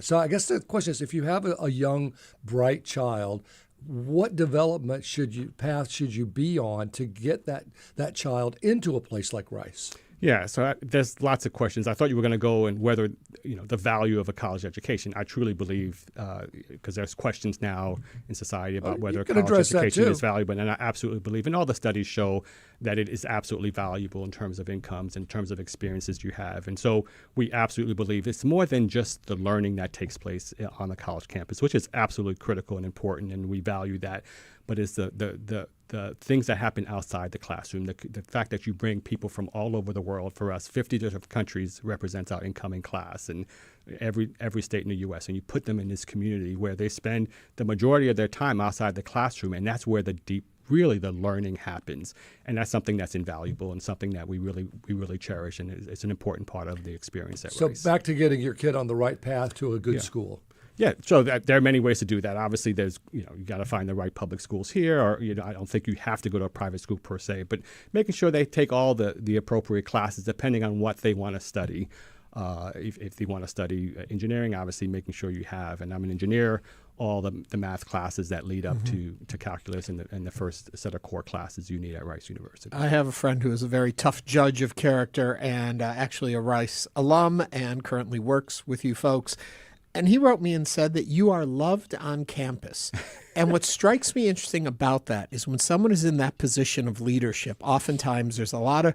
So I guess the question is, if you have a young, bright child, what development path should you be on to get that child into a place like Rice? Yeah, so there's lots of questions. I thought you were going to go and whether, the value of a college education. I truly believe, because there's questions now in society about whether college education is valuable, and I absolutely believe, and all the studies show that it is absolutely valuable in terms of incomes, in terms of experiences you have. And so we absolutely believe it's more than just the learning that takes place on the college campus, which is absolutely critical and important, and we value that. But it's the things that happen outside the classroom, the fact that you bring people from all over the world. For us, 50 different countries represents our incoming class, and every state in the U.S., and you put them in this community where they spend the majority of their time outside the classroom, and that's where the learning happens. And that's something that's invaluable and something that we really cherish, and it's an important part of the experience at Rice. So back to getting your kid on the right path to a good school. Yeah, so there are many ways to do that. Obviously, there's you got to find the right public schools here, or I don't think you have to go to a private school per se, but making sure they take all the appropriate classes depending on what they want to study. If they want to study engineering, obviously making sure you have, and I'm an engineer, all the math classes that lead up to calculus and the first set of core classes you need at Rice University. I have a friend who is a very tough judge of character and actually a Rice alum and currently works with you folks. And he wrote me and said that you are loved on campus. And what strikes me interesting about that is when someone is in that position of leadership, oftentimes there's a lot of,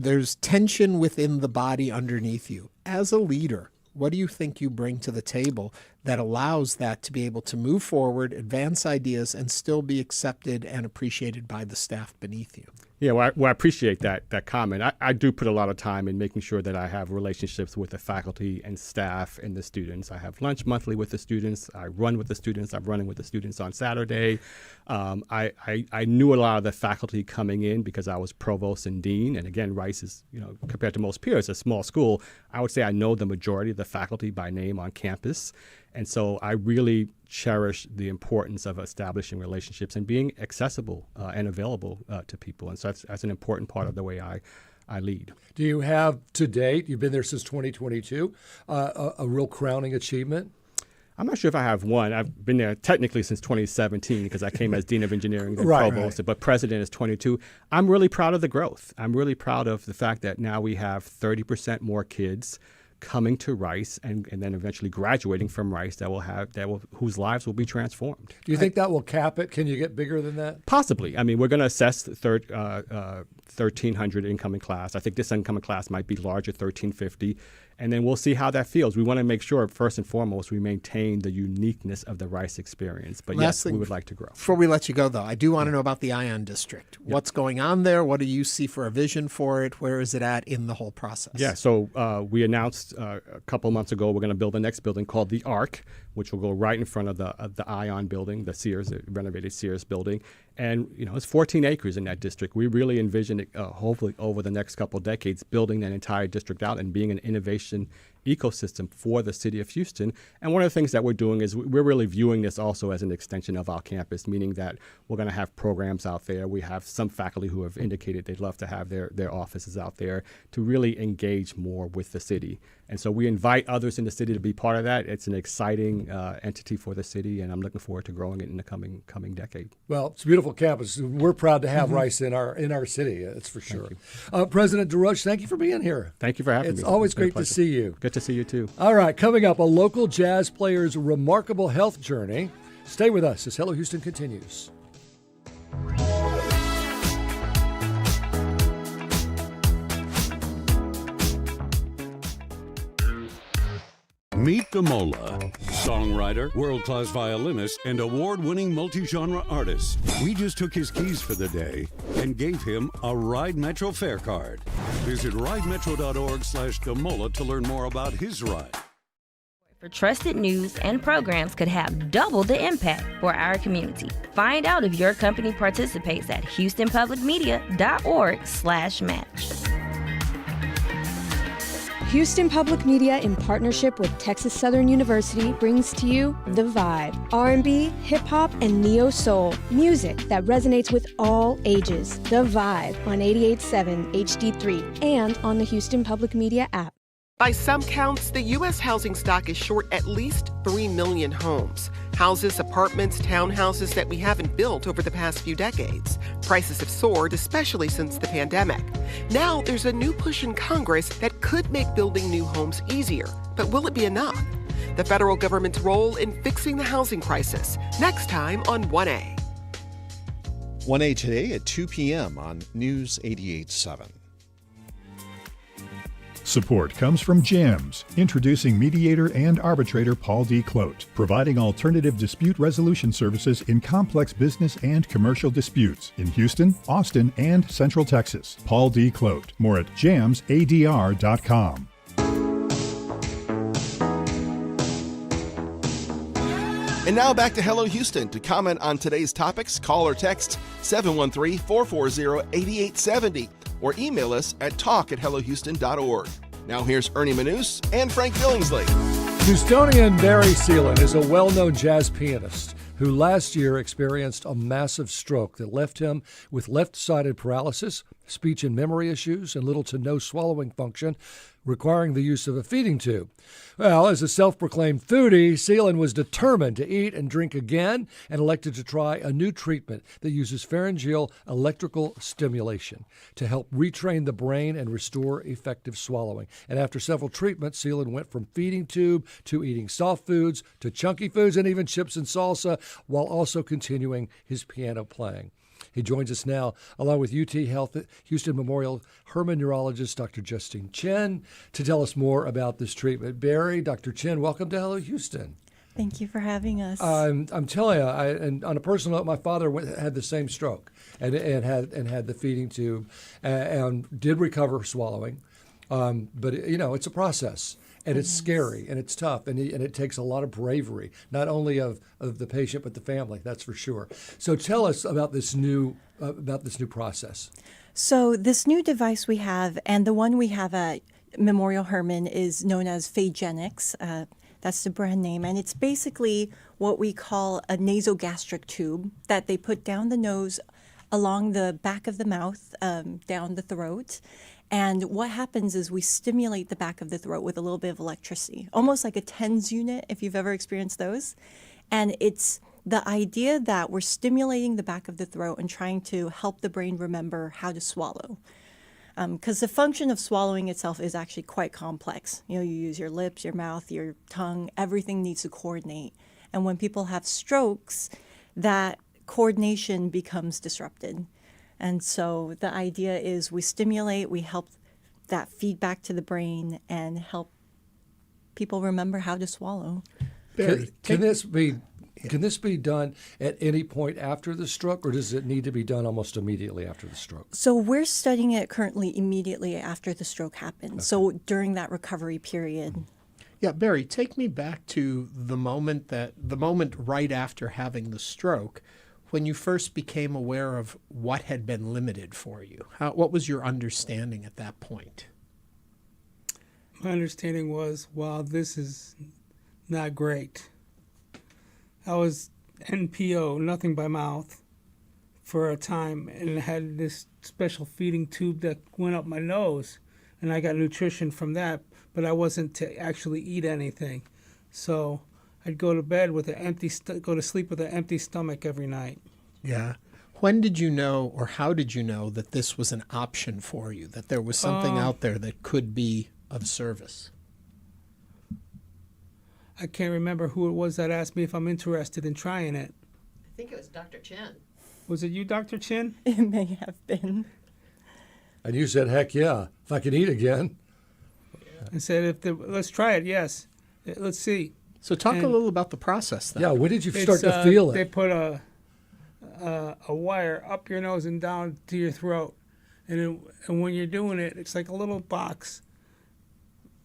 there's tension within the body underneath you. As a leader, what do you think you bring to the table that allows that to be able to move forward, advance ideas, and still be accepted and appreciated by the staff beneath you? Yeah, well, I appreciate that comment. I do put a lot of time in making sure that I have relationships with the faculty and staff and the students. I have lunch monthly with the students. I run with the students. I'm running with the students on Saturday. I knew a lot of the faculty coming in because I was provost and dean. And again, Rice is, compared to most peers, a small school. I would say I know the majority of the faculty by name on campus. And so I really cherish the importance of establishing relationships and being accessible and available to people. And so that's an important part of the way I lead. Do you have, to date, you've been there since 2022, a real crowning achievement? I'm not sure if I have one. I've been there technically since 2017 because I came as Dean of Engineering and Provost, but President is 22. I'm really proud of the growth. I'm really proud of the fact that now we have 30% more kids coming to Rice and then eventually graduating from Rice whose lives will be transformed. Do you think that will cap it? Can you get bigger than that? Possibly. I mean, we're going to assess 1,300 incoming class. I think this incoming class might be larger, 1,350. And then we'll see how that feels. We want to make sure, first and foremost, we maintain the uniqueness of the Rice experience. But yes, we would like to grow. Before we let you go, though, I do want to know about the Ion District. Yep. What's going on there? What do you see for a vision for it? Where is it at in the whole process? Yeah, so we announced a couple months ago we're going to build the next building called the Arc, which will go right in front of the Ion building, the renovated Sears building. And, it's 14 acres in that district. We really envision it, hopefully over the next couple of decades, building that entire district out and being an innovation ecosystem for the city of Houston. And one of the things that we're doing is we're really viewing this also as an extension of our campus, meaning that we're going to have programs out there. We have some faculty who have indicated they'd love to have their offices out there to really engage more with the city. And so we invite others in the city to be part of that. It's an exciting entity for the city, and I'm looking forward to growing it in the coming decade. Well, it's a beautiful campus. We're proud to have Rice in our city. That's for sure. President DesRoches, thank you for being here. Thank you for having me. It's always great to see you. Good to see you too. All right, coming up, a local jazz player's remarkable health journey. Stay with us as Hello Houston continues. Meet Damola, songwriter, world-class violinist, and award-winning multi-genre artist. We just took his keys for the day and gave him a Ride Metro fare card. Visit ridemetro.org/Damola to learn more about his ride. For trusted news and programs could have double the impact for our community. Find out if your company participates at houstonpublicmedia.org/match. Houston Public Media, in partnership with Texas Southern University, brings to you The Vibe, R&B, hip-hop, and neo-soul, music that resonates with all ages. The Vibe on 88.7 HD3 and on the Houston Public Media app. By some counts, the U.S. housing stock is short at least 3 million homes. Houses, apartments, townhouses that we haven't built over the past few decades. Prices have soared, especially since the pandemic. Now there's a new push in Congress that could make building new homes easier. But will it be enough? The federal government's role in fixing the housing crisis. Next time on 1A. 1A today at 2 p.m. on News 88.7. Support comes from JAMS, introducing mediator and arbitrator Paul D. Clote, providing alternative dispute resolution services in complex business and commercial disputes in Houston, Austin, and Central Texas. Paul D. Clote. More at jamsadr.com. And now back to Hello Houston. To comment on today's topics, call or text 713-440-8870 or email us at talk@hellohouston.org. Now here's Ernie Manous and Frank Billingsley. Houstonian Barry Seelen is a well-known jazz pianist who last year experienced a massive stroke that left him with left-sided paralysis, speech and memory issues, and little to no swallowing function, requiring the use of a feeding tube. Well, as a self-proclaimed foodie, Seelen was determined to eat and drink again and elected to try a new treatment that uses pharyngeal electrical stimulation to help retrain the brain and restore effective swallowing. And after several treatments, Seelen went from feeding tube to eating soft foods to chunky foods and even chips and salsa, while also continuing his piano playing. He joins us now, along with UT Health Houston Memorial Herman neurologist Dr. Justine Chen, to tell us more about this treatment. Barry, Dr. Chen, welcome to Hello Houston. Thank you for having us. I'm telling you, and on a personal note, my father had the same stroke and had the feeding tube and did recover swallowing, but it's a process. And it's scary, and it's tough, and it takes a lot of bravery, not only of the patient but the family. That's for sure. So tell us about this new process. So this new device we have, and the one we have at Memorial Hermann, is known as Phagenics. That's the brand name, and it's basically what we call a nasogastric tube that they put down the nose, along the back of the mouth, down the throat. And what happens is we stimulate the back of the throat with a little bit of electricity, almost like a TENS unit, if you've ever experienced those. And it's the idea that we're stimulating the back of the throat and trying to help the brain remember how to swallow. because the function of swallowing itself is actually quite complex. You use your lips, your mouth, your tongue, everything needs to coordinate. And when people have strokes, that coordination becomes disrupted. And so the idea is we stimulate, we help that feedback to the brain and help people remember how to swallow. Can this be done at any point after the stroke, or does it need to be done almost immediately after the stroke? So we're studying it currently immediately after the stroke happens. Okay. So during that recovery period. Yeah, Barry, take me back to the moment right after having the stroke, when you first became aware of what had been limited for you. What was your understanding at that point? My understanding was, wow, this is not great. I was NPO, nothing by mouth, for a time, and had this special feeding tube that went up my nose, and I got nutrition from that, but I wasn't to actually eat anything. So I'd go to bed with go to sleep with an empty stomach every night. Yeah. When did you know, or how did you know that this was an option for you, that there was something out there that could be of service? I can't remember who it was that asked me if I'm interested in trying it. I think it was Dr. Chen. Was it you, Dr. Chen? It may have been. And you said, heck yeah, if I can eat again. I said, let's try it, yes. Let's see. So talk a little about the process then. Yeah, when did you start to feel it? They put a wire up your nose and down to your throat. And when you're doing it, it's like a little box.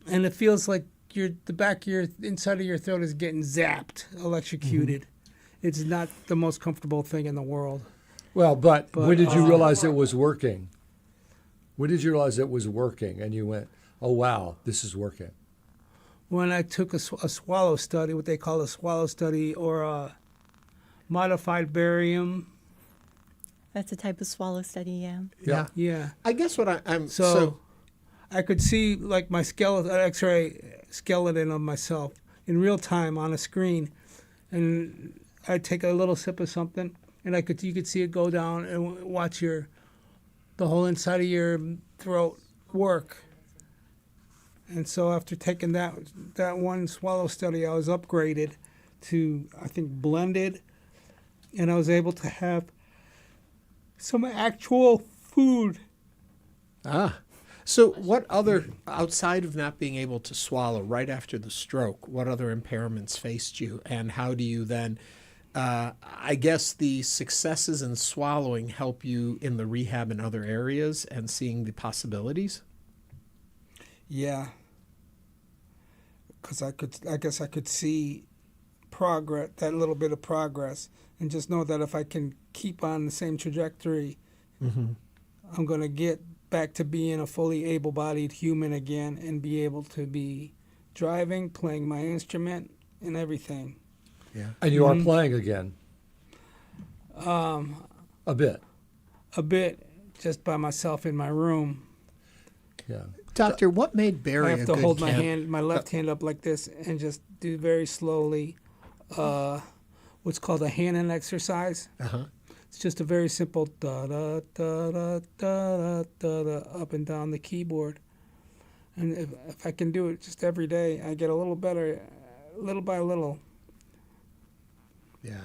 And it feels like the back of your inside of your throat is getting zapped, electrocuted. Mm-hmm. It's not the most comfortable thing in the world. Well, but when did you realize it was working? When did you realize it was working and you went, oh, wow, this is working? When I took a swallow study, what they call a swallow study, or a modified barium. That's a type of swallow study, yeah. Yeah. Yeah. I guess what I'm... So I could see like my X-ray skeleton of myself in real time on a screen, and I'd take a little sip of something, and you could see it go down and watch the whole inside of your throat work. And so after taking that one swallow study, I was upgraded to, I think, blended, and I was able to have some actual food. So what other, outside of not being able to swallow right after the stroke, what other impairments faced you, and how do you then, I guess the successes in swallowing help you in the rehab in other areas and seeing the possibilities? Yeah, because I guess I could see progress, that little bit of progress, and just know that if I can keep on the same trajectory, I'm going to get back to being a fully able-bodied human again and be able to be driving, playing my instrument, and everything. Yeah. And you are playing again? A bit. A bit, just by myself in my room. Yeah. Doctor, what made Barry I have to hold my left hand up like this and just do very slowly what's called a hand-in exercise. It's just a very simple da-da, da-da, da-da, da-da, up and down the keyboard. And if I can do it just every day, I get a little better, little by little. Yeah.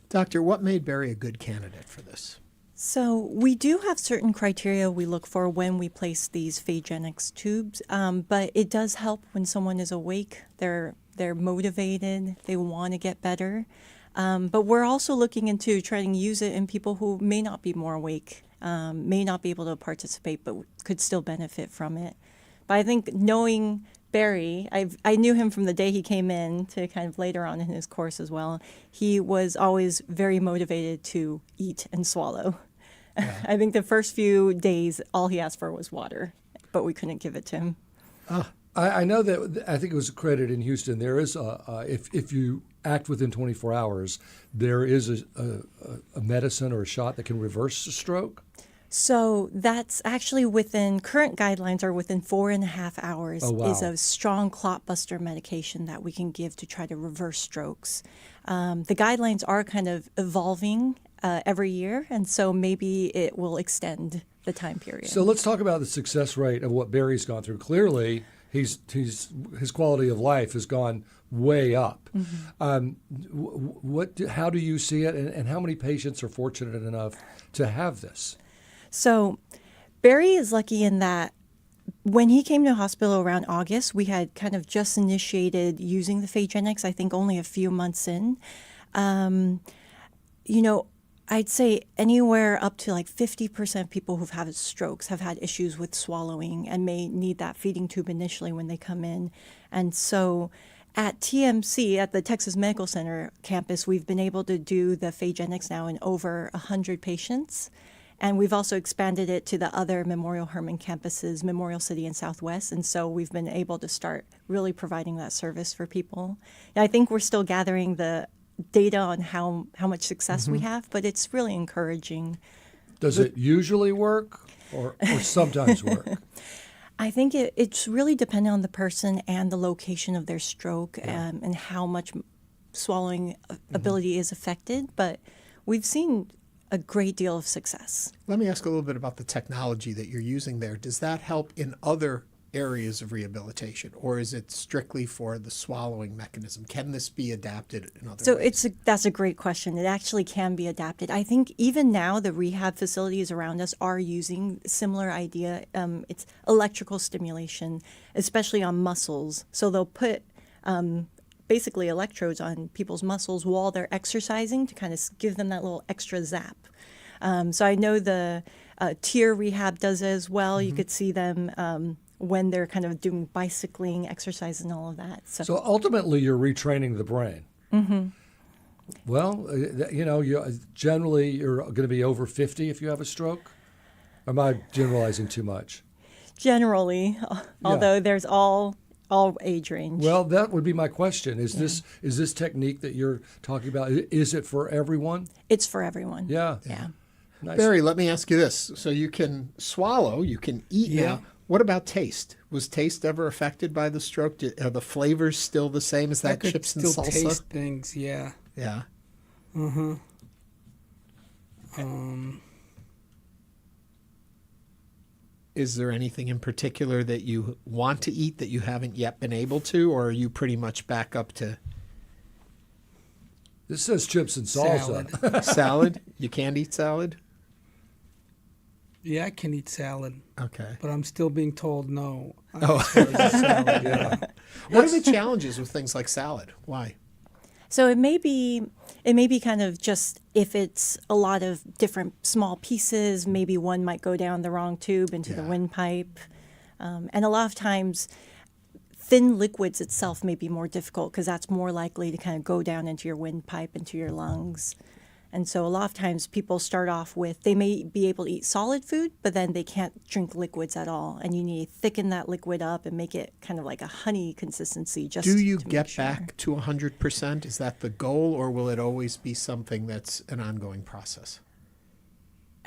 Doctor, what made Barry a good candidate for this? So we do have certain criteria we look for when we place these Phagenics tubes, but it does help when someone is awake. They're motivated. They want to get better. But we're also looking into trying to use it in people who may not be more awake, may not be able to participate, but could still benefit from it. But I think knowing Barry, I knew him from the day he came in to kind of later on in his course as well. He was always very motivated to eat and swallow. Yeah. I think the first few days, all he asked for was water, but we couldn't give it to him. I know that, I think it was accredited in Houston, there is, if you act within 24 hours, there is a medicine or a shot that can reverse a stroke? So that's actually within current guidelines, or within 4.5 hours is a strong clot buster medication that we can give to try to reverse strokes. The guidelines are kind of evolving every year, and so maybe it will extend the time period. So let's talk about the success rate of what Barry's gone through. Clearly, his quality of life has gone way up. How do you see it, and how many patients are fortunate enough to have this? So Barry is lucky in that when he came to hospital around August, we had kind of just initiated using the Phagenics, I think only a few months in. I'd say anywhere up to like 50% of people who've had strokes have had issues with swallowing and may need that feeding tube initially when they come in. And so at TMC, at the Texas Medical Center campus, we've been able to do the Phagenics now in over 100 patients. And we've also expanded it to the other Memorial Hermann campuses, Memorial City and Southwest. And so we've been able to start really providing that service for people. And I think we're still gathering the data on how much success we have, but it's really encouraging. Does it usually work or sometimes work? I think it's really dependent on the person and the location of their stroke and how much swallowing ability is affected. But we've seen a great deal of success. Let me ask a little bit about the technology that you're using there. Does that help in other areas of rehabilitation, or is it strictly for the swallowing mechanism? Can this be adapted in other ways? That's a great question. It actually can be adapted. I think even now the rehab facilities around us are using similar idea. It's electrical stimulation, especially on muscles. So they'll put basically electrodes on people's muscles while they're exercising to kind of give them that little extra zap. So I know the Tier Rehab does it as well. You could see them when they're kind of doing bicycling exercise and all of that. So ultimately, you're retraining the brain. Well, generally you're going to be over 50 if you have a stroke. Or am I generalizing too much? Generally, although there's all age range. Well, that would be my question. Is this technique that you're talking about, is it for everyone? It's for everyone. Yeah. Nice. Barry, let me ask you this. So you can swallow, you can eat now. What about taste? Was taste ever affected by the stroke? Are the flavors still the same? Is that chips and salsa? I could still taste things, yeah. Yeah. Is there anything in particular that you want to eat that you haven't yet been able to, or are you pretty much back up to? This says chips and salsa. Salad? You can't eat salad? Yeah, I can eat salad. Okay. But I'm still being told no. Salad. What are the challenges with things like salad? Why? So it may be kind of just if it's a lot of different small pieces, maybe one might go down the wrong tube into the windpipe. And a lot of times thin liquids itself may be more difficult because that's more likely to kind of go down into your windpipe, into your lungs. And so a lot of times people start off with, they may be able to eat solid food, but then they can't drink liquids at all. And you need to thicken that liquid up and make it kind of like a honey consistency. Do you get back to 100%? Is that the goal, or will it always be something that's an ongoing process?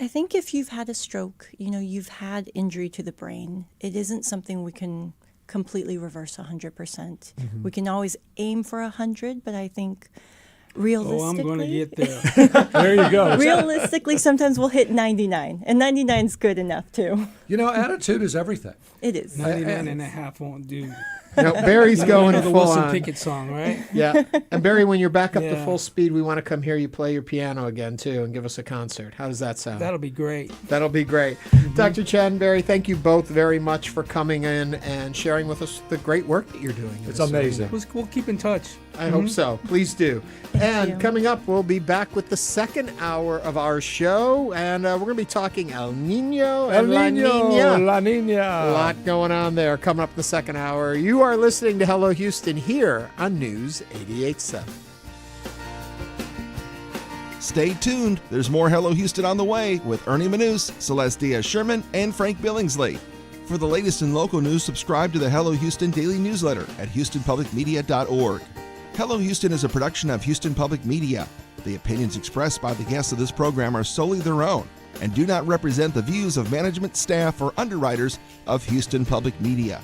I think if you've had a stroke, you've had injury to the brain, it isn't something we can completely reverse 100%. We can always aim for 100, but I think realistically, I'm going to get there. There you go. Realistically, sometimes we'll hit 99, and 99 is good enough too. Attitude is everything. It is. 99 and a half won't do. No, Barry's going the full Wilson on. Pickett song, right? Yeah. And Barry, when you're back up to full speed, we want to come hear you play your piano again too and give us a concert. How does that sound? That'll be great. That'll be great. Dr. Chen, Barry, thank you both very much for coming in and sharing with us the great work that you're doing. It's amazing. We'll keep in touch. I hope so. Please do. And coming up, we'll be back with the second hour of our show, and we're going to be talking El Niño and La Niña. A lot going on there coming up in the second hour. You are listening to Hello Houston here on News 88.7. Stay tuned. There's more Hello Houston on the way with Ernie Manous, Celeste Diaz-Sherman, and Frank Billingsley. For the latest in local news, subscribe to the Hello Houston daily newsletter at HoustonPublicMedia.org. Hello Houston is a production of Houston Public Media. The opinions expressed by the guests of this program are solely their own and do not represent the views of management, staff, or underwriters of Houston Public Media.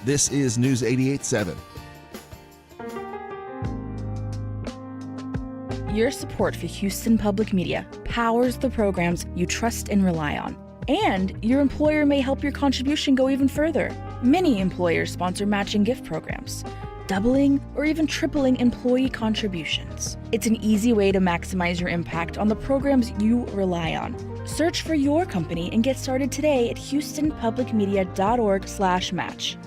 This is News 88.7. Your support for Houston Public Media powers the programs you trust and rely on. And your employer may help your contribution go even further. Many employers sponsor matching gift programs, doubling or even tripling employee contributions. It's an easy way to maximize your impact on the programs you rely on. Search for your company and get started today at houstonpublicmedia.org/match.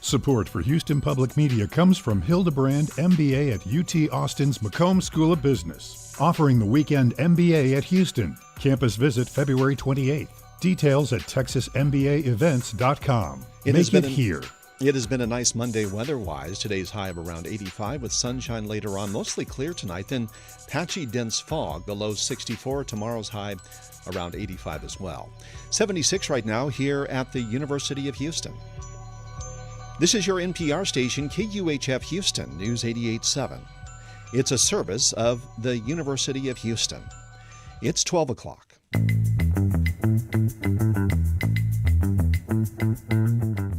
Support for Houston Public Media comes from Hildebrand MBA at UT Austin's Macomb School of Business, offering the weekend MBA at Houston. Campus visit February 28th. Details at texasmbaevents.com. Make it here. It has been a nice Monday weather-wise. Today's high of around 85 with sunshine later on. Mostly clear tonight, then patchy dense fog. The low 64. Tomorrow's high around 85 as well. 76 right now here at the University of Houston. This is your NPR station, KUHF Houston, News 88.7. It's a service of the University of Houston. It's 12 o'clock.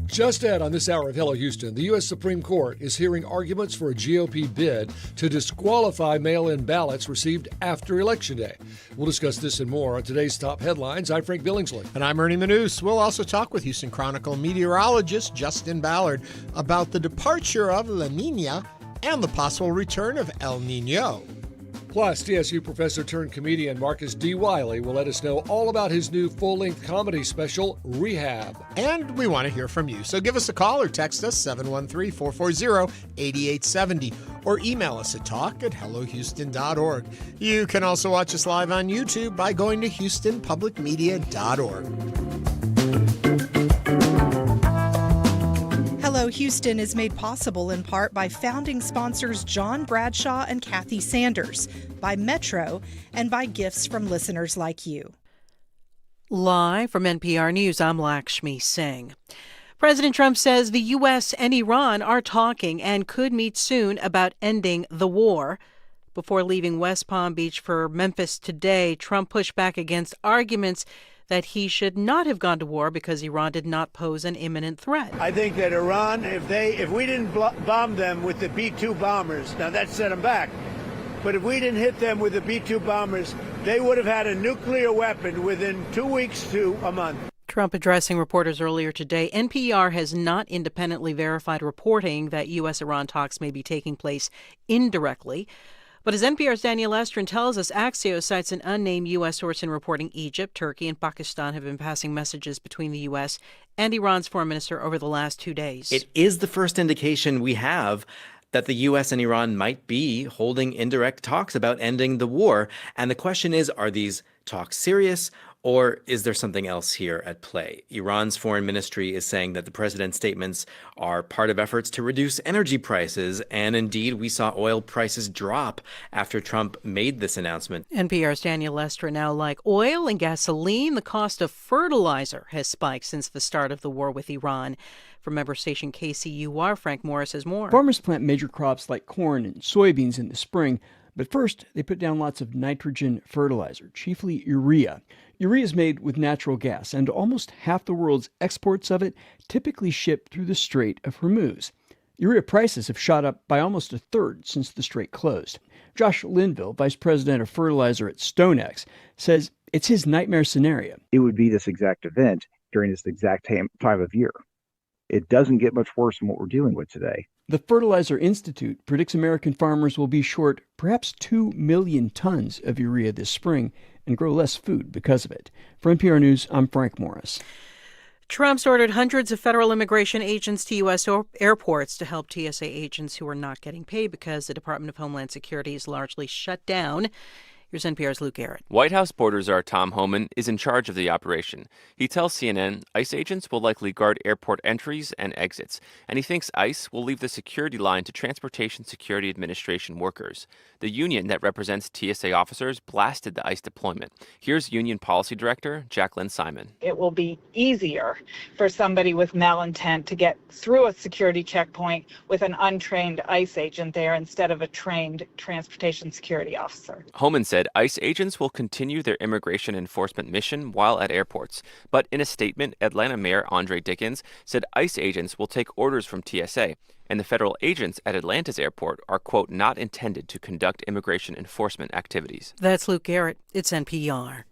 Just ahead on this hour of Hello Houston, the U.S. Supreme Court is hearing arguments for a GOP bid to disqualify mail-in ballots received after Election Day. We'll discuss this and more on today's top headlines. I'm Frank Billingsley. And I'm Ernie Manous. We'll also talk with Houston Chronicle meteorologist Justin Ballard about the departure of La Niña and the possible return of El Niño. Plus, TSU professor turned comedian Marcus D. Wiley will let us know all about his new full-length comedy special, Rehab. And we want to hear from you, so give us a call or text us 713-440-8870 or email us at talk@hellohouston.org. You can also watch us live on YouTube by going to houstonpublicmedia.org. Hello Houston is made possible in part by founding sponsors John Bradshaw and Kathy Sanders, by Metro, and by gifts from listeners like you. Live from NPR News, I'm Lakshmi Singh. President Trump says the U.S. and Iran are talking and could meet soon about ending the war. Before leaving West Palm Beach for Memphis today, Trump pushed back against arguments that he should not have gone to war because Iran did not pose an imminent threat. I think that Iran, if we didn't bomb them with the B-2 bombers, now that set them back, but if we didn't hit them with the B-2 bombers, they would have had a nuclear weapon within 2 weeks to a month. Trump addressing reporters earlier today. NPR has not independently verified reporting that U.S.-Iran talks may be taking place indirectly. But as NPR's Daniel Estrin tells us, Axios cites an unnamed U.S. source in reporting Egypt, Turkey, and Pakistan have been passing messages between the U.S. and Iran's foreign minister over the last 2 days. It is the first indication we have that the U.S. and Iran might be holding indirect talks about ending the war. And the question is, are these talks serious? Or is there something else here at play? Iran's foreign ministry is saying that the president's statements are part of efforts to reduce energy prices. And indeed, we saw oil prices drop after Trump made this announcement. NPR's Daniel Lester. Now, like oil and gasoline, the cost of fertilizer has spiked since the start of the war with Iran. From member station KCUR, Frank Morris has more. Farmers plant major crops like corn and soybeans in the spring. But first, they put down lots of nitrogen fertilizer, chiefly urea. Urea is made with natural gas, and almost half the world's exports of it typically ship through the Strait of Hormuz. Urea prices have shot up by almost a third since the strait closed. Josh Linville, vice president of fertilizer at StoneX, says it's his nightmare scenario. It would be this exact event during this exact time of year. It doesn't get much worse than what we're dealing with today. The Fertilizer Institute predicts American farmers will be short perhaps 2 million tons of urea this spring and grow less food because of it. For NPR News, I'm Frank Morris. Trump's ordered hundreds of federal immigration agents to U.S. airports to help TSA agents who are not getting paid because the Department of Homeland Security is largely shut down. Here's NPR's Luke Garrett. White House border czar Tom Homan is in charge of the operation. He tells CNN ICE agents will likely guard airport entries and exits, and he thinks ICE will leave the security line to Transportation Security Administration workers. The union that represents TSA officers blasted the ICE deployment. Here's Union Policy Director Jacqueline Simon. It will be easier for somebody with malintent to get through a security checkpoint with an untrained ICE agent there instead of a trained transportation security officer. Homan says said ICE agents will continue their immigration enforcement mission while at airports. But in a statement, Atlanta Mayor Andre Dickens said ICE agents will take orders from TSA, and the federal agents at Atlanta's airport are, quote, not intended to conduct immigration enforcement activities. That's Luke Garrett. It's NPR.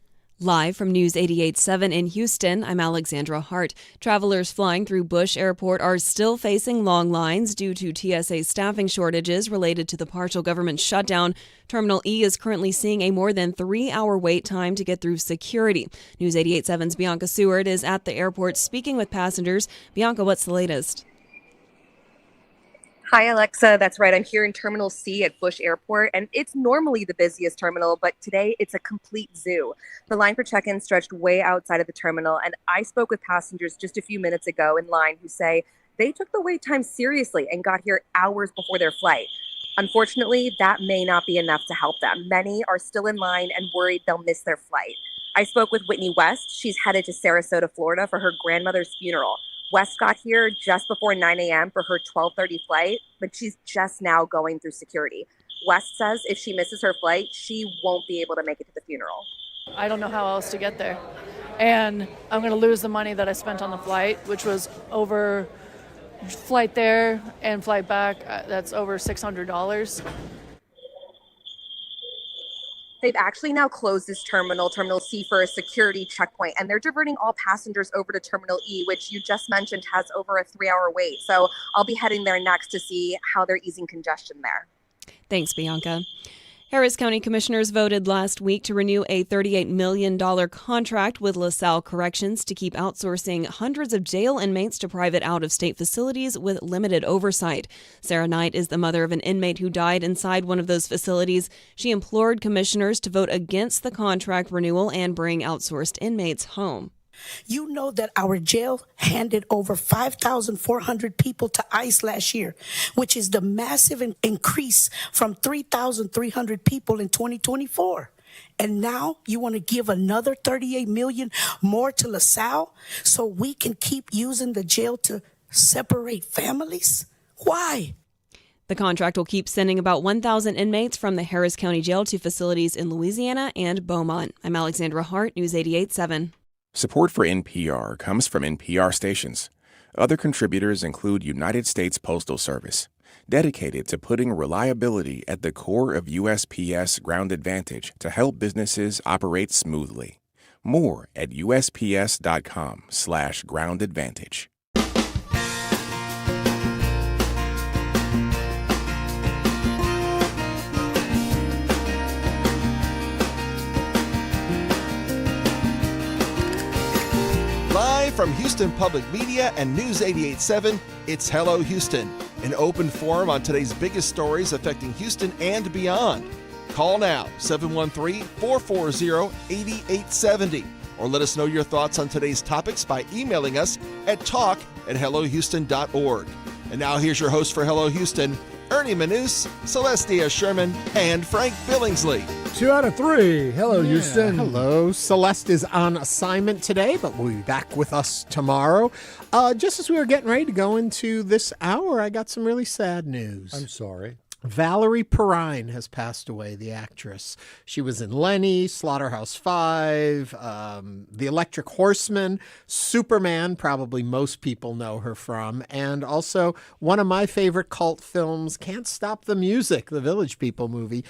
Live from News 88.7 in Houston, I'm Alexandra Hart. Travelers flying through Bush Airport are still facing long lines due to TSA staffing shortages related to the partial government shutdown. Terminal E is currently seeing a more than 3-hour wait time to get through security. News 88.7's Bianca Seward is at the airport speaking with passengers. Bianca, what's the latest? Hi, Alexa. That's right. I'm here in Terminal C at Bush Airport, and it's normally the busiest terminal, but today it's a complete zoo. The line for check-in stretched way outside of the terminal, and I spoke with passengers just a few minutes ago in line who say they took the wait time seriously and got here hours before their flight. Unfortunately, that may not be enough to help them. Many are still in line and worried they'll miss their flight. I spoke with Whitney West. She's headed to Sarasota, Florida for her grandmother's funeral. West got here just before 9 a.m. for her 12:30 flight, but she's just now going through security. West says if she misses her flight, she won't be able to make it to the funeral. I don't know how else to get there. And I'm going to lose the money that I spent on the flight, which was over flight there and flight back. That's over $600. They've actually now closed this terminal, Terminal C, for a security checkpoint, and they're diverting all passengers over to Terminal E, which you just mentioned has over a 3-hour wait. So I'll be heading there next to see how they're easing congestion there. Thanks, Bianca. Harris County commissioners voted last week to renew a $38 million contract with LaSalle Corrections to keep outsourcing hundreds of jail inmates to private out-of-state facilities with limited oversight. Sarah Knight is the mother of an inmate who died inside one of those facilities. She implored commissioners to vote against the contract renewal and bring outsourced inmates home. You know that our jail handed over 5,400 people to ICE last year, which is the massive increase from 3,300 people in 2024. And now you want to give another 38 million more to LaSalle so we can keep using the jail to separate families? Why? The contract will keep sending about 1,000 inmates from the Harris County Jail to facilities in Louisiana and Beaumont. I'm Alexandra Hart, News 88.7. Support for NPR comes from NPR stations. Other contributors include United States Postal Service, dedicated to putting reliability at the core of USPS Ground Advantage to help businesses operate smoothly. More at USPS.com/Ground Advantage. Live from Houston Public Media and News 88.7, it's Hello Houston, an open forum on today's biggest stories affecting Houston and beyond. Call now, 713-440-8870, or let us know your thoughts on today's topics by emailing us at talk@hellohouston.org. And now here's your host for Hello Houston, Ernie Manous, Celestia Sherman, and Frank Billingsley. 2 out of 3. Hello, Houston. Hello. Celeste is on assignment today, but will be back with us tomorrow. Just as we were getting ready to go into this hour, I got some really sad news. I'm sorry. Valerie Perrine has passed away, the actress. She was in Lenny, Slaughterhouse-Five, The Electric Horseman, Superman, probably most people know her from, and also one of my favorite cult films, Can't Stop the Music, the Village People movie.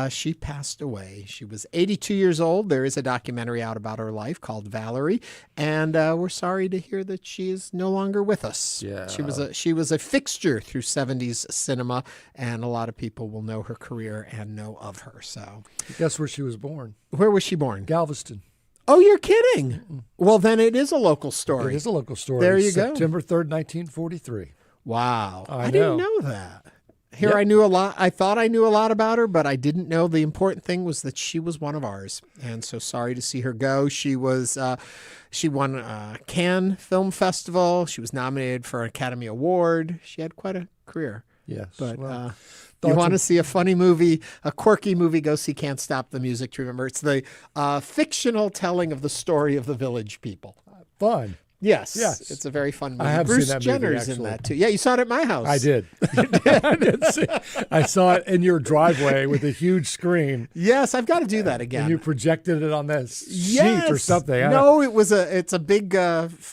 She passed away. She was 82 years old. There is a documentary out about her life called Valerie, and we're sorry to hear that she is no longer with us. Yeah. She was a fixture through 70s cinema, and a lot of people will know her career and know of her. So, guess where she was born? Where was she born? Galveston. Oh, you're kidding. Mm-mm. Well, then it is a local story. It is a local story. There you go. September 3rd, 1943. Wow. I know. didn't know that. Here, yep. I knew a lot. I thought I knew a lot about her, but I didn't know the important thing was that she was one of ours. And so sorry to see her go. She was, she won Cannes Film Festival. She was nominated for an Academy Award. She had quite a career. Yes. But you want to see a funny movie, a quirky movie, go see Can't Stop the Music to remember. It's the fictional telling of the story of the Village People. Fun. Yes, Yeah. it's a very fun movie. I have Bruce seen that Jenner's movie, in actually. that too. Yeah, you saw it at my house. I did. I saw it in your driveway with a huge screen. Yes, I've got to do that again. And you projected it on that sheet or something. No, it's a big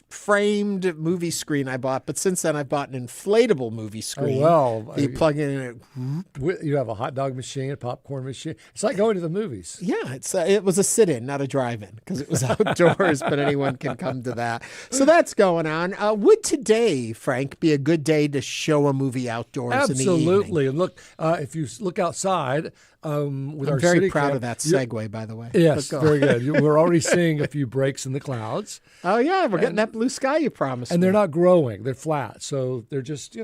framed movie screen I bought, but since then I've bought an inflatable movie screen. Oh, well. You plug it in and You have a hot dog machine, a popcorn machine. It's like going to the movies. yeah, it was a sit-in, not a drive-in, because it was outdoors, but anyone can come to that. So that's going on. Would today, Frank, be a good day to show a movie outdoors in the evening? Absolutely. And look, if you look outside with I'm our very city proud cam- of that you're- segue, by the way. Yes, But go very on. good. We're already seeing a few breaks in the clouds. Oh, yeah, we're getting that blue sky you promised And me. they're not growing. They're flat. So they're just,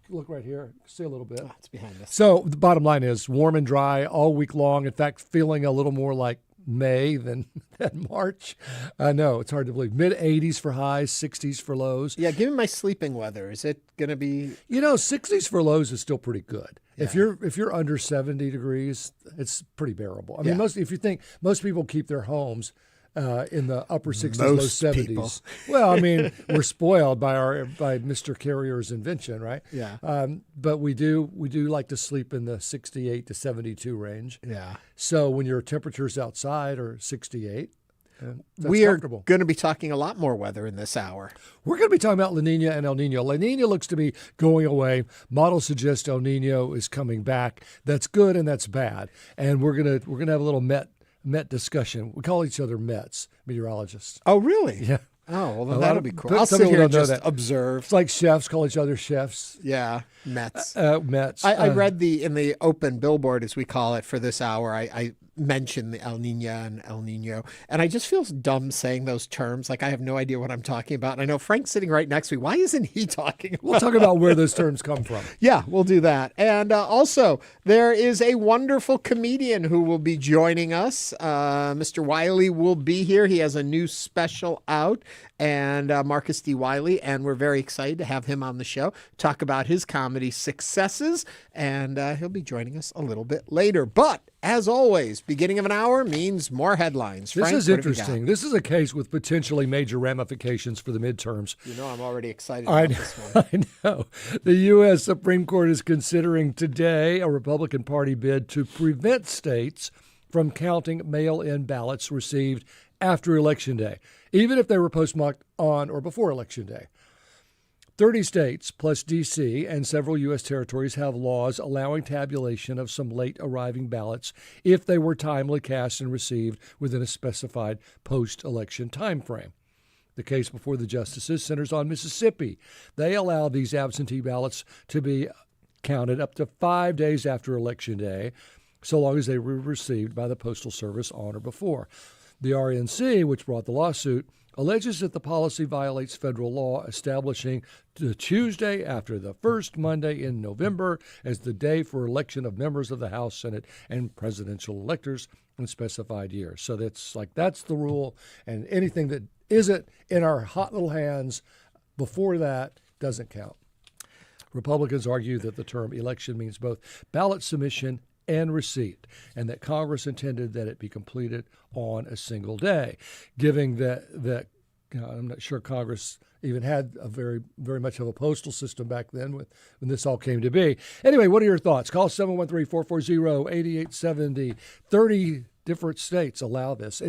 look right here. See a little bit. It's behind us. So the bottom line is warm and dry all week long. In fact, feeling a little more like May than March. No, it's hard to believe. Mid-80s for highs, 60s for lows. Yeah, give me my sleeping weather. Is it going to be... 60s for lows is still pretty good. Yeah. If you're under 70 degrees, it's pretty bearable. I mean, most people keep their homes in the upper 60s, low 70s. People. Well, I mean, we're spoiled by Mr. Carrier's invention, right? Yeah. But we do like to sleep in the 68 to 72 range. Yeah. So when your temperatures outside are 68, that's we are comfortable. going to be talking a lot more weather in this hour. We're going to be talking about La Niña and El Niño. La Niña looks to be going away. Models suggest El Niño is coming back. That's good and that's bad. And we're gonna have a little Met discussion. We call each other Mets, meteorologists. Oh, really? Yeah. Oh, well, then A lot that'll of- be cool. but I'll some sit people here and don't know just that. observe. It's like chefs call each other chefs. Yeah, Mets. Mets. I read in the open billboard, as we call it, for this hour, I mentioned the El Niña and El Niño, and I just feel dumb saying those terms. Like I have no idea what I'm talking about. And I know Frank's sitting right next to me. Why isn't he talking about We'll talk about where those terms come from. Yeah, we'll do that. And also, there is a wonderful comedian who will be joining us. Mr. Wiley will be here. He has a new special out, and Marcus D. Wiley, and we're very excited to have him on the show, talk about his comedy successes, and he'll be joining us a little bit later. But, as always, beginning of an hour means more headlines. This Frank, is what have you got? interesting. This is a case with potentially major ramifications for the midterms. You know I'm already excited about this one. I know. The U.S. Supreme Court is considering today a Republican Party bid to prevent states from counting mail-in ballots received after Election Day, even if they were postmarked on or before Election Day. 30 states, plus D.C., and several U.S. territories have laws allowing tabulation of some late-arriving ballots if they were timely cast and received within a specified post-election time frame. The case before the justices centers on Mississippi. They allow these absentee ballots to be counted up to 5 days after Election Day, so long as they were received by the Postal Service on or before. The RNC, which brought the lawsuit, alleges that the policy violates federal law establishing the Tuesday after the first Monday in November as the day for election of members of the House, Senate, and presidential electors in specified years. So that's the rule, and anything that isn't in our hot little hands before that doesn't count. Republicans argue that the term election means both ballot submission and receipt, and that Congress intended that it be completed on a single day, giving that I'm not sure Congress even had a very much of a postal system back then when this all came to be. Anyway, what are your thoughts? Call 713-440-8870. 30 different states allow this.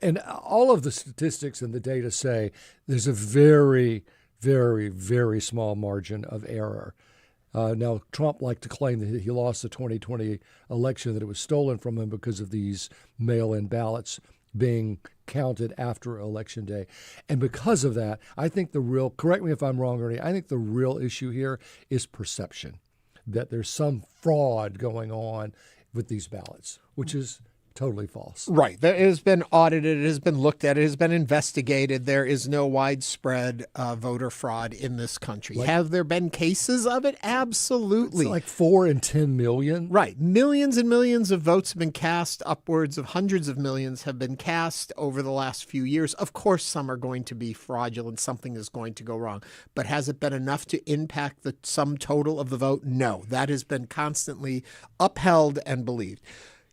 And all of the statistics and the data say there's a very, very, very small margin of error. Now, Trump liked to claim that he lost the 2020 election, that it was stolen from him because of these mail-in ballots being counted after Election Day. And because of that, I think correct me if I'm wrong, Ernie, I think the real issue here is perception, that there's some fraud going on with these ballots, which is totally false. Right. It has been audited. It has been looked at. It has been investigated. There is no widespread voter fraud in this country. Have there been cases of it? Absolutely. It's like 4 in 10 million. Right. Millions and millions of votes have been cast. Upwards of hundreds of millions have been cast over the last few years. Of course, some are going to be fraudulent. Something is going to go wrong. But has it been enough to impact the sum total of the vote? No. That has been constantly upheld and believed.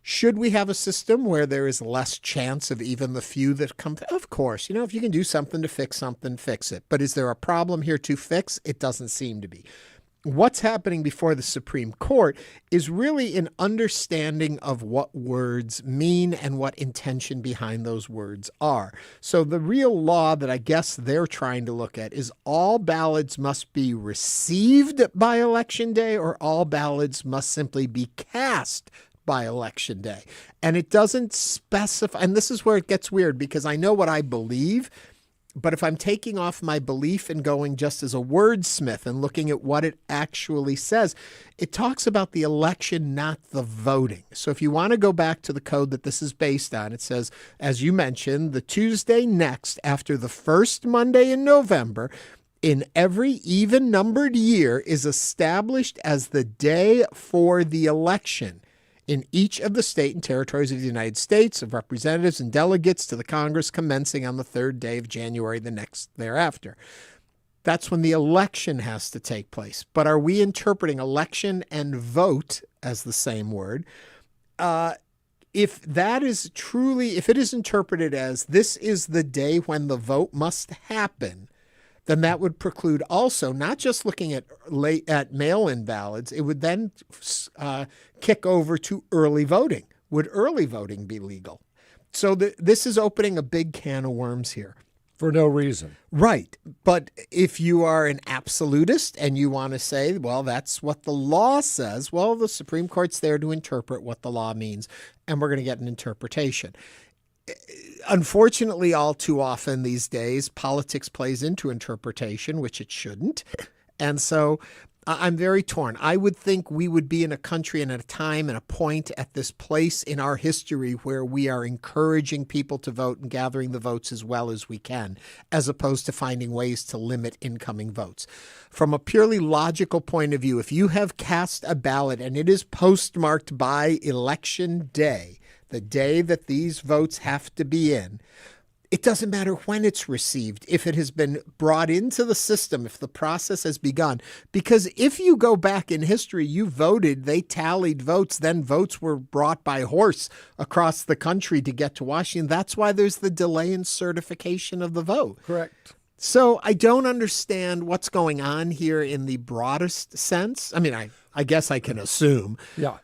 Should we have a system where there is less chance of even the few that come? Of course, if you can do something to fix something, fix it. But is there a problem here to fix? It doesn't seem to be. What's happening before the Supreme Court is really an understanding of what words mean and what intention behind those words are. So the real law that I guess they're trying to look at is all ballots must be received by Election Day, or all ballots must simply be cast by Election Day. And it doesn't specify, and this is where it gets weird, because I know what I believe, but if I'm taking off my belief and going just as a wordsmith and looking at what it actually says, it talks about the election, not the voting. So if you want to go back to the code that this is based on, it says, as you mentioned, the Tuesday next after the first Monday in November in every even-numbered year is established as the day for the election in each of the state and territories of the United States, of representatives and delegates to the Congress commencing on the third day of January the next thereafter. That's when the election has to take place. But are we interpreting election and vote as the same word? If that is truly, if it is interpreted as this is the day when the vote must happen, then that would preclude also not just looking at mail-in ballots. It would then kick over to early voting. Would early voting be legal? So this is opening a big can of worms here. For no reason. Right. But if you are an absolutist and you want to say, well, that's what the law says, well, the Supreme Court's there to interpret what the law means, and we're going to get an interpretation. Unfortunately, all too often these days, politics plays into interpretation, which it shouldn't. And so I'm very torn. I would think we would be in a country and at a time and a point at this place in our history where we are encouraging people to vote and gathering the votes as well as we can, as opposed to finding ways to limit incoming votes. From a purely logical point of view, if you have cast a ballot and it is postmarked by Election Day, the day that these votes have to be in, it doesn't matter when it's received, if it has been brought into the system, if the process has begun. Because if you go back in history, you voted, they tallied votes, then votes were brought by horse across the country to get to Washington. That's why there's the delay in certification of the vote. Correct. So I don't understand what's going on here in the broadest sense. I mean, I guess I can assume. Yeah.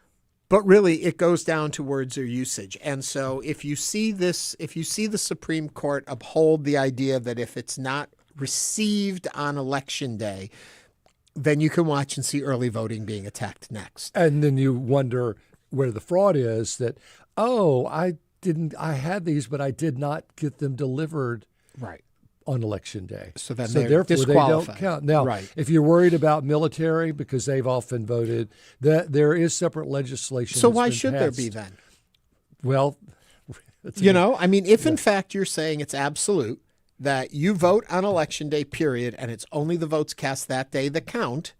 But really, it goes down to words or usage. And so if you see the Supreme Court uphold the idea that if it's not received on Election Day, then you can watch and see early voting being attacked next. And then you wonder where the fraud is that, I had these, but I did not get them delivered. Right. On Election Day. So then therefore disqualified. They don't count. Now, right. If you're worried about military, because they've often voted, that there is separate legislation. So why should there be then? Well, if in fact you're saying it's absolute, that you vote on Election Day, period, and it's only the votes cast that day that count.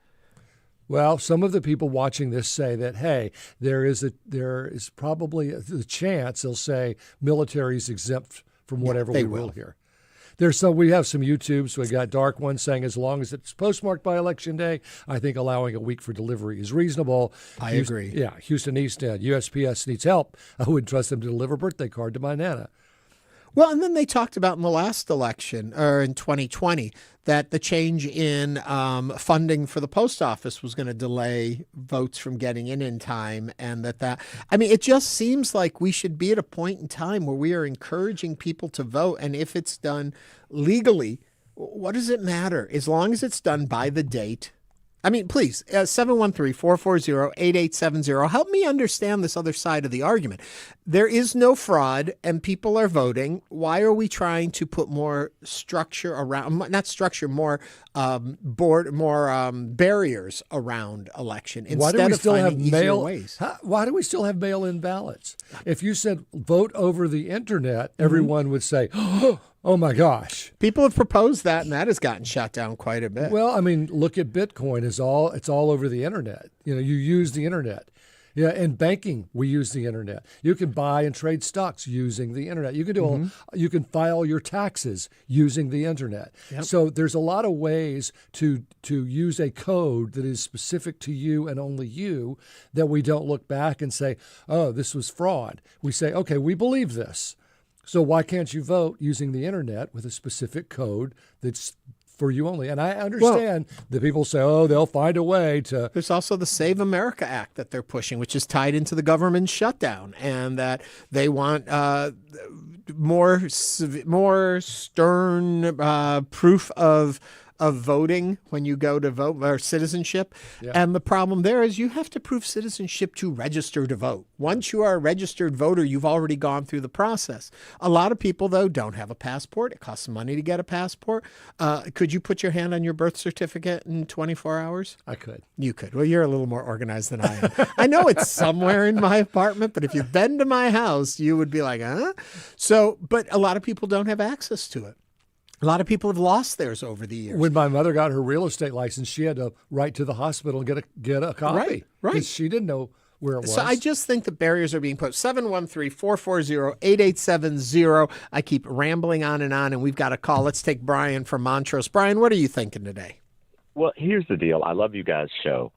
Well, some of the people watching this say that, hey, there is probably the chance they'll say military is exempt from whatever we rule here. We have some YouTubes. We got Dark One saying as long as it's postmarked by Election Day, I think allowing a week for delivery is reasonable. I agree. Yeah, Houston East USPS needs help. I wouldn't trust them to deliver a birthday card to my Nana. Well, and then they talked about in the last election, or in 2020, that the change in funding for the post office was going to delay votes from getting in time. And it just seems like we should be at a point in time where we are encouraging people to vote. And if it's done legally, what does it matter? As long as it's done by the date. Please, 713-440-8870. Help me understand this other side of the argument. There is no fraud and people are voting. Why are we trying to put more structure around, more barriers around election instead of finding easier ways? Why do we still have mail-in ballots? If you said vote over the internet, everyone would say, oh my gosh. People have proposed that, and that has gotten shut down quite a bit. Well, look at Bitcoin. It's all over the internet. You use the internet. Yeah, in banking, we use the internet. You can buy and trade stocks using the internet. You can do you can file your taxes using the internet. Yep. So there's a lot of ways to use a code that is specific to you and only you, that we don't look back and say, oh, this was fraud. We say, okay, we believe this. So why can't you vote using the internet with a specific code that's for you only? And I understand that people say, oh, they'll find a way to. There's also the Save America Act that they're pushing, which is tied into the government shutdown, and that they want more stern proof of voting when you go to vote, or citizenship. Yeah. And the problem there is you have to prove citizenship to register to vote. Once you are a registered voter, you've already gone through the process. A lot of people, though, don't have a passport. It costs money to get a passport. Could you put your hand on your birth certificate in 24 hours? I could. You could. Well, you're a little more organized than I am. I know it's somewhere in my apartment, but if you've been to my house, you would be like, huh? So, but a lot of people don't have access to it. A lot of people have lost theirs over the years. When my mother got her real estate license, she had to write to the hospital and get a copy. Right. Because she didn't know where it was. So I just think the barriers are being put. 713-440-8870. I keep rambling on, and we've got a call. Let's take Brian from Montrose. Brian, what are you thinking today? Well, here's the deal. I love you guys' show,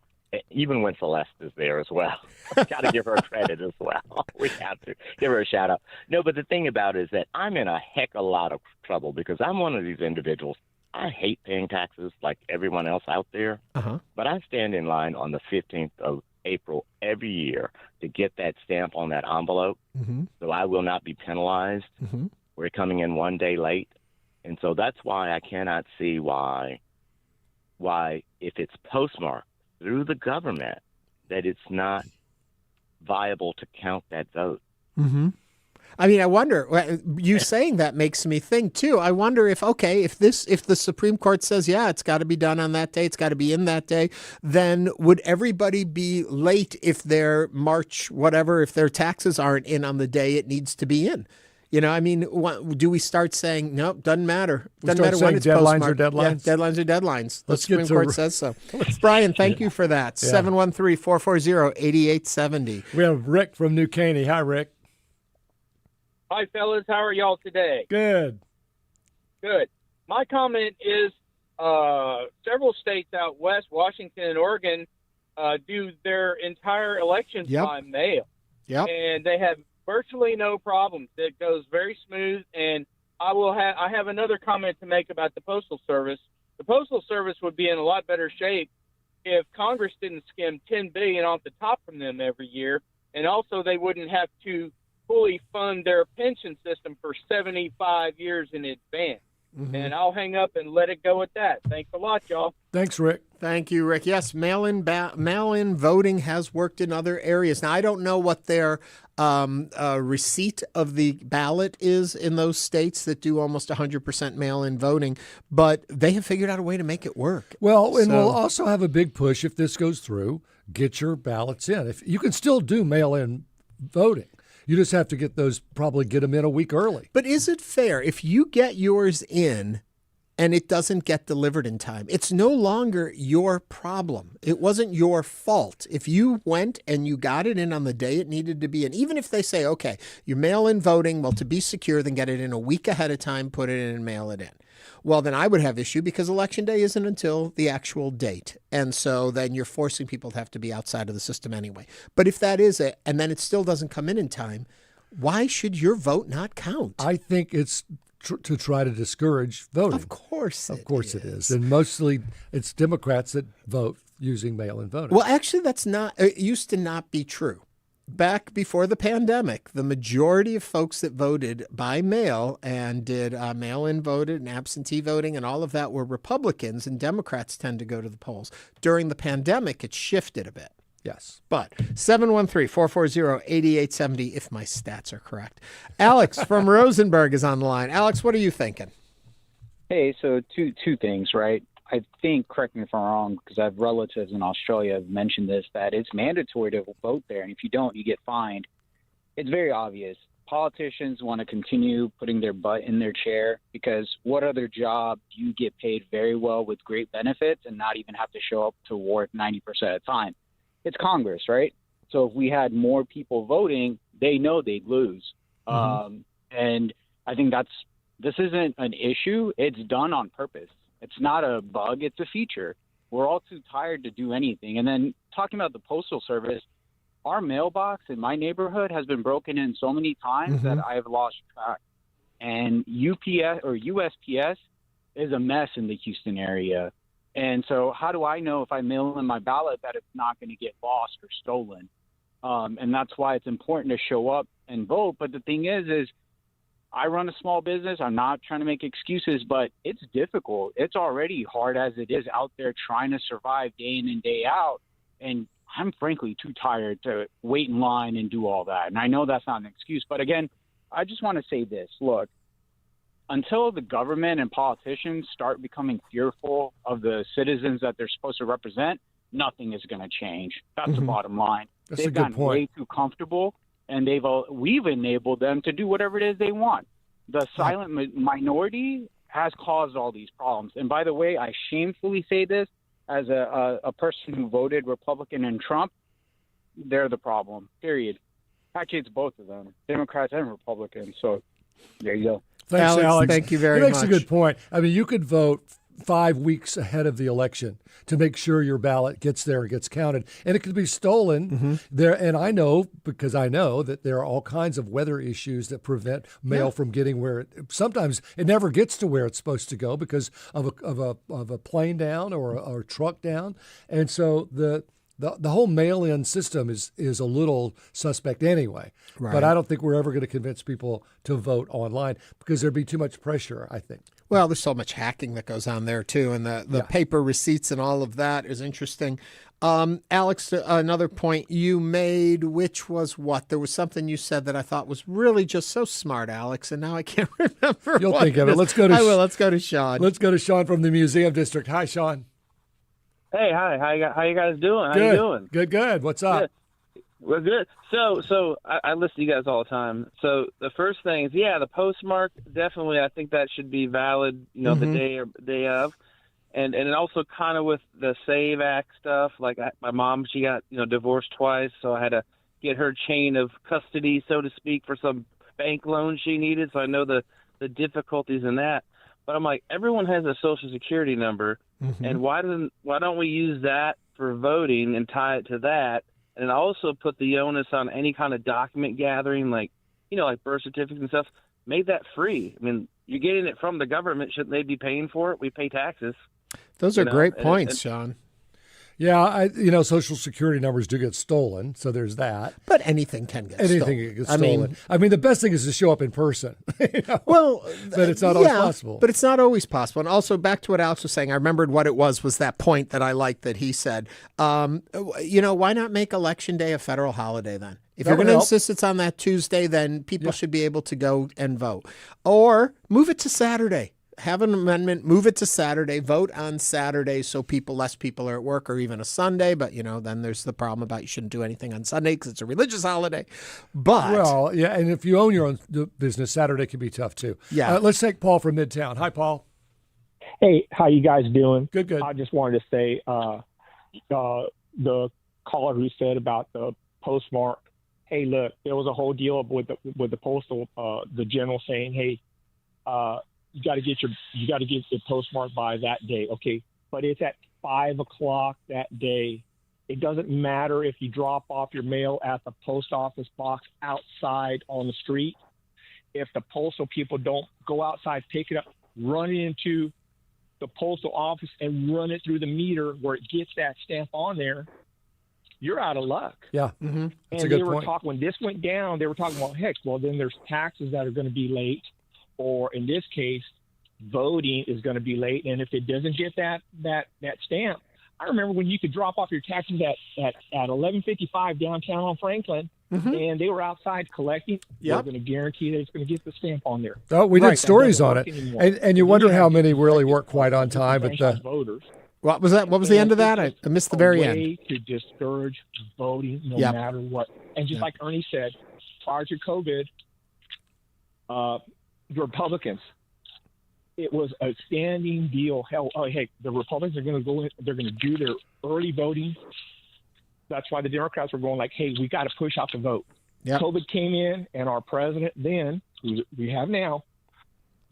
even when Celeste is there as well. Got to give her credit as well. We have to give her a shout out. No, but the thing about it is that I'm in a heck of a lot of trouble because I'm one of these individuals. I hate paying taxes like everyone else out there, but I stand in line on the 15th of April every year to get that stamp on that envelope, so I will not be penalized. We're coming in one day late, and so that's why I cannot see why if it's postmarked through the government, that it's not viable to count that vote. I mean, I wonder, you saying that makes me think too. I wonder if the Supreme Court says, yeah, it's got to be done on that day, it's got to be in that day, then would everybody be late if their if their taxes aren't in on the day it needs to be in? You know, I mean, do we start saying, nope, doesn't matter. Doesn't matter when it's postmarked. Deadlines? Yeah, deadlines are deadlines. The Let's Supreme Court says so. Brian, thank you for that. Yeah. 713-440-8870. We have Rick from New Caney. Hi, Rick. Hi, fellas. How are y'all today? Good. Good. My comment is several states out west, Washington and Oregon, do their entire elections by mail. Yep. And they have virtually no problems. It goes very smooth. And I have another comment to make about the Postal Service. The Postal Service would be in a lot better shape if Congress didn't skim $10 billion off the top from them every year. And also they wouldn't have to fully fund their pension system for 75 years in advance. And I'll hang up and let it go at that. Thanks a lot, y'all. Thanks, Rick. Thank you, Rick. Yes, mail-in voting has worked in other areas. Now, I don't know what their receipt of the ballot is in those states that do almost 100% mail-in voting, but they have figured out a way to make it work. Well, and we'll also have a big push if this goes through. Get your ballots in. If you can still do mail-in voting. You just have to get them in a week early. But is it fair if you get yours in and it doesn't get delivered in time? It's no longer your problem. It wasn't your fault. If you went and you got it in on the day it needed to be in, even if they say, okay, you're mail-in voting, well, to be secure, then get it in a week ahead of time, put it in and mail it in. Well, then I would have issue because Election Day isn't until the actual date. And so then you're forcing people to have to be outside of the system anyway. But if that is it, and then it still doesn't come in time, why should your vote not count? I think it's to try to discourage voting. Of course it is. And mostly it's Democrats that vote using mail-in voting. Well, actually, it used to not be true. Back before the pandemic, the majority of folks that voted by mail and did mail-in voted and absentee voting and all of that were Republicans, and Democrats tend to go to the polls. During the pandemic, it shifted a bit. Yes. But 713-440-8870, if my stats are correct. Alex from Rosenberg is on the line. Alex, what are you thinking? Hey, so two things, right? I think, correct me if I'm wrong, because I have relatives in Australia have mentioned this, that it's mandatory to vote there. And if you don't, you get fined. It's very obvious. Politicians want to continue putting their butt in their chair because what other job do you get paid very well with great benefits and not even have to show up to work 90% of the time? It's Congress, right? So if we had more people voting, they know they'd lose. And I think this isn't an issue. It's done on purpose. It's not a bug. It's a feature. We're all too tired to do anything. And then talking about the Postal Service, our mailbox in my neighborhood has been broken in so many times that I have lost track. And UPS or USPS is a mess in the Houston area. And so how do I know if I mail in my ballot that it's not going to get lost or stolen? And that's why it's important to show up and vote. But the thing is I run a small business. I'm not trying to make excuses, but it's difficult. It's already hard as it is out there trying to survive day in and day out. And I'm frankly too tired to wait in line and do all that. And I know that's not an excuse. But again, I just want to say this. Look, until the government and politicians start becoming fearful of the citizens that they're supposed to represent, nothing is going to change. That's the bottom line. That's They've gotten way too comfortable, and we've enabled them to do whatever it is they want. The silent minority has caused all these problems. And by the way, I shamefully say this as a person who voted Republican and Trump. They're the problem, period. Actually, it's both of them, Democrats and Republicans. So there you go. Thanks, Alex. Thank you very much. He makes much. a good point. I mean, you could vote 5 weeks ahead of the election to make sure your ballot gets there and gets counted. And it could be stolen there. And I know, because I know that there are all kinds of weather issues that prevent mail from getting where sometimes it never gets to where it's supposed to go because of a plane down or a truck down. And so the whole mail-in system is a little suspect anyway. Right. But I don't think we're ever going to convince people to vote online because there'd be too much pressure, I think. Well, there's so much hacking that goes on there, too, and the paper receipts and all of that is interesting. Alex, another point you made, which was what? There was something you said that I thought was really just so smart, Alex, and now I can't remember. You'll think of it. Let's go to Let's go to Sean. Let's go to Sean from the Museum District. Hi, Sean. Hey, hi. How you guys doing? How you doing? Good. What's up? Good. We're good. So I listen to you guys all the time. So the first thing is, the postmark, definitely I think that should be valid, the day of. And also kind of with the SAVE Act stuff, like my mom, she got, divorced twice, so I had to get her chain of custody, so to speak, for some bank loan she needed. So I know the difficulties in that. But I'm like, everyone has a Social Security number, and why don't we use that for voting and tie it to that? And also put the onus on any kind of document gathering, like birth certificates and stuff. Make that free. I mean, you're getting it from the government. Shouldn't they be paying for it? We pay taxes. Those are great points, Sean. Yeah, Social Security numbers do get stolen, so there's that. But anything can get stolen. Anything gets stolen. I mean, the best thing is to show up in person. Well, but it's not always possible. But it's not always possible. And also, back to what Alex was saying, I remembered what it was that point that I liked that he said. Why not make Election Day a federal holiday then? If you're going to insist it's on that Tuesday, then people should be able to go and vote. Or move it to Saturday. Have an amendment, move it to Saturday, vote on Saturday so less people are at work, or even a Sunday. But, then there's the problem about you shouldn't do anything on Sunday because it's a religious holiday. But well, yeah, and if you own your own business, Saturday can be tough too. Yeah. Let's take Paul from Midtown. Hi, Paul. Hey, how you guys doing? Good. I just wanted to say the caller who said about the postmark. Hey, look, there was a whole deal with the postal, the general saying, hey, you got to get the postmark by that day. Okay. But it's at 5:00 that day. It doesn't matter if you drop off your mail at the post office box outside on the street. If the postal people don't go outside, pick it up, run it into the postal office and run it through the meter where it gets that stamp on there, you're out of luck. Yeah. That's a good point. When this went down, they were talking about, then there's taxes that are going to be late. Or in this case, voting is going to be late. And if it doesn't get that stamp, I remember when you could drop off your taxes at 11:55 downtown on Franklin, and they were outside collecting. We're going to guarantee that it's going to get the stamp on there. Oh, we did stories on it, and you wonder how many really work quite on time. But voters. What was that? What was the end of that? I missed the very end. To discourage voting, no matter what. And just like Ernie said, prior to COVID, the Republicans, it was a standing deal. The Republicans are going to go in, they're going to do their early voting That's why the Democrats were going like, hey, we got to push out the vote. Yep. COVID came in, and our president then, who we have now,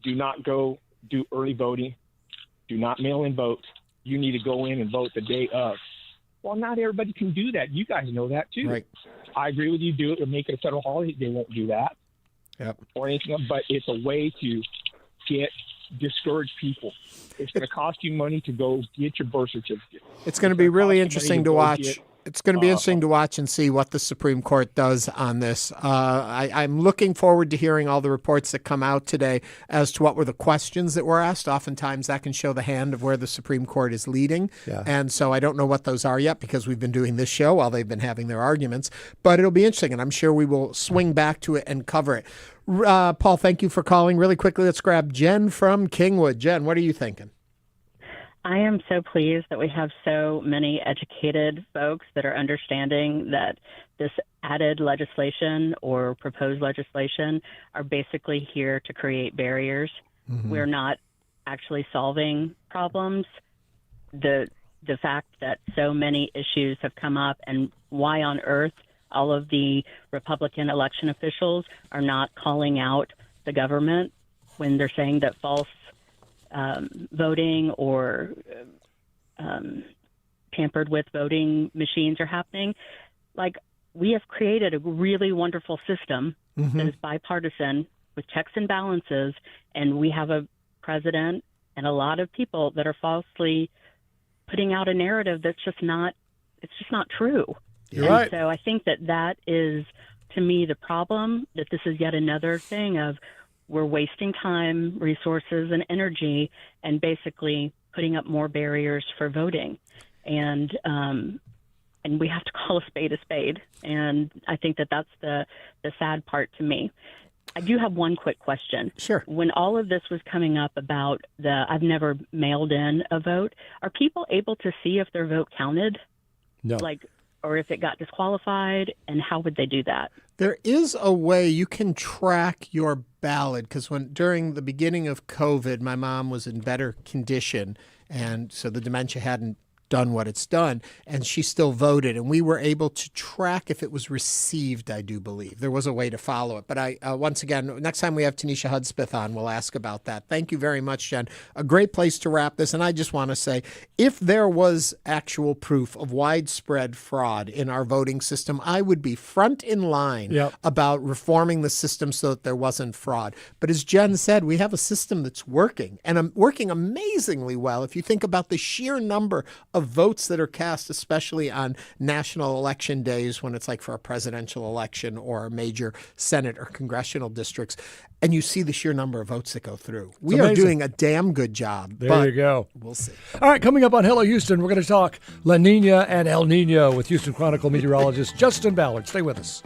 do not go do early voting. Do not mail in vote. You need to go in and vote the day of. Well, not everybody can do that. You guys know that too. Right. I agree with you. Do it or make it a federal holiday. They won't do that. Yep. Or anything else, but it's a way to discourage people. It's going to cost you money to go get your birth certificate. It's going to be really interesting to watch. Get, It's going to be interesting to watch and see what the Supreme Court does on this. I'm looking forward to hearing all the reports that come out today as to what were the questions that were asked. Oftentimes that can show the hand of where the Supreme Court is leading. Yeah. And so I don't know what those are yet because we've been doing this show while they've been having their arguments. But it'll be interesting, and I'm sure we will swing back to it and cover it. Paul, thank you for calling. Really quickly, let's grab Jen from Kingwood. Jen, what are you thinking? I am so pleased that we have so many educated folks that are understanding that this added legislation or proposed legislation are basically here to create barriers. Mm-hmm. We're not actually solving problems. The fact that so many issues have come up and why on earth all of the Republican election officials are not calling out the government when they're saying that false voting or tampered with voting machines are happening. Like, we have created a really wonderful system that is bipartisan with checks and balances, and we have a president and a lot of people that are falsely putting out a narrative that's just not true. You're and right. So I think that is, to me, the problem, that this is yet another thing of we're wasting time, resources, and energy and basically putting up more barriers for voting. And we have to call a spade. And I think that's the sad part to me. I do have one quick question. Sure. When all of this was coming up about I've never mailed in a vote, are people able to see if their vote counted? No. Or if it got disqualified, and how would they do that? There is a way you can track your ballot, because during the beginning of COVID, my mom was in better condition, and so the dementia hadn't done what it's done, and she still voted, and we were able to track if it was received, I do believe. There was a way to follow it. But once again, next time we have Tanisha Hudspeth on, we'll ask about that. Thank you very much, Jen. A great place to wrap this, and I just want to say, if there was actual proof of widespread fraud in our voting system, I would be front in line about reforming the system so that there wasn't fraud. But as Jen said, we have a system that's working, and working amazingly well if you think about the sheer number of votes that are cast, especially on national election days when it's like for a presidential election or a major Senate or congressional districts, and you see the sheer number of votes that go through. We are doing a damn good job. There you go. We'll see. All right, coming up on Hello Houston, we're going to talk La Niña and El Niño with Houston Chronicle meteorologist Justin Ballard. Stay with us.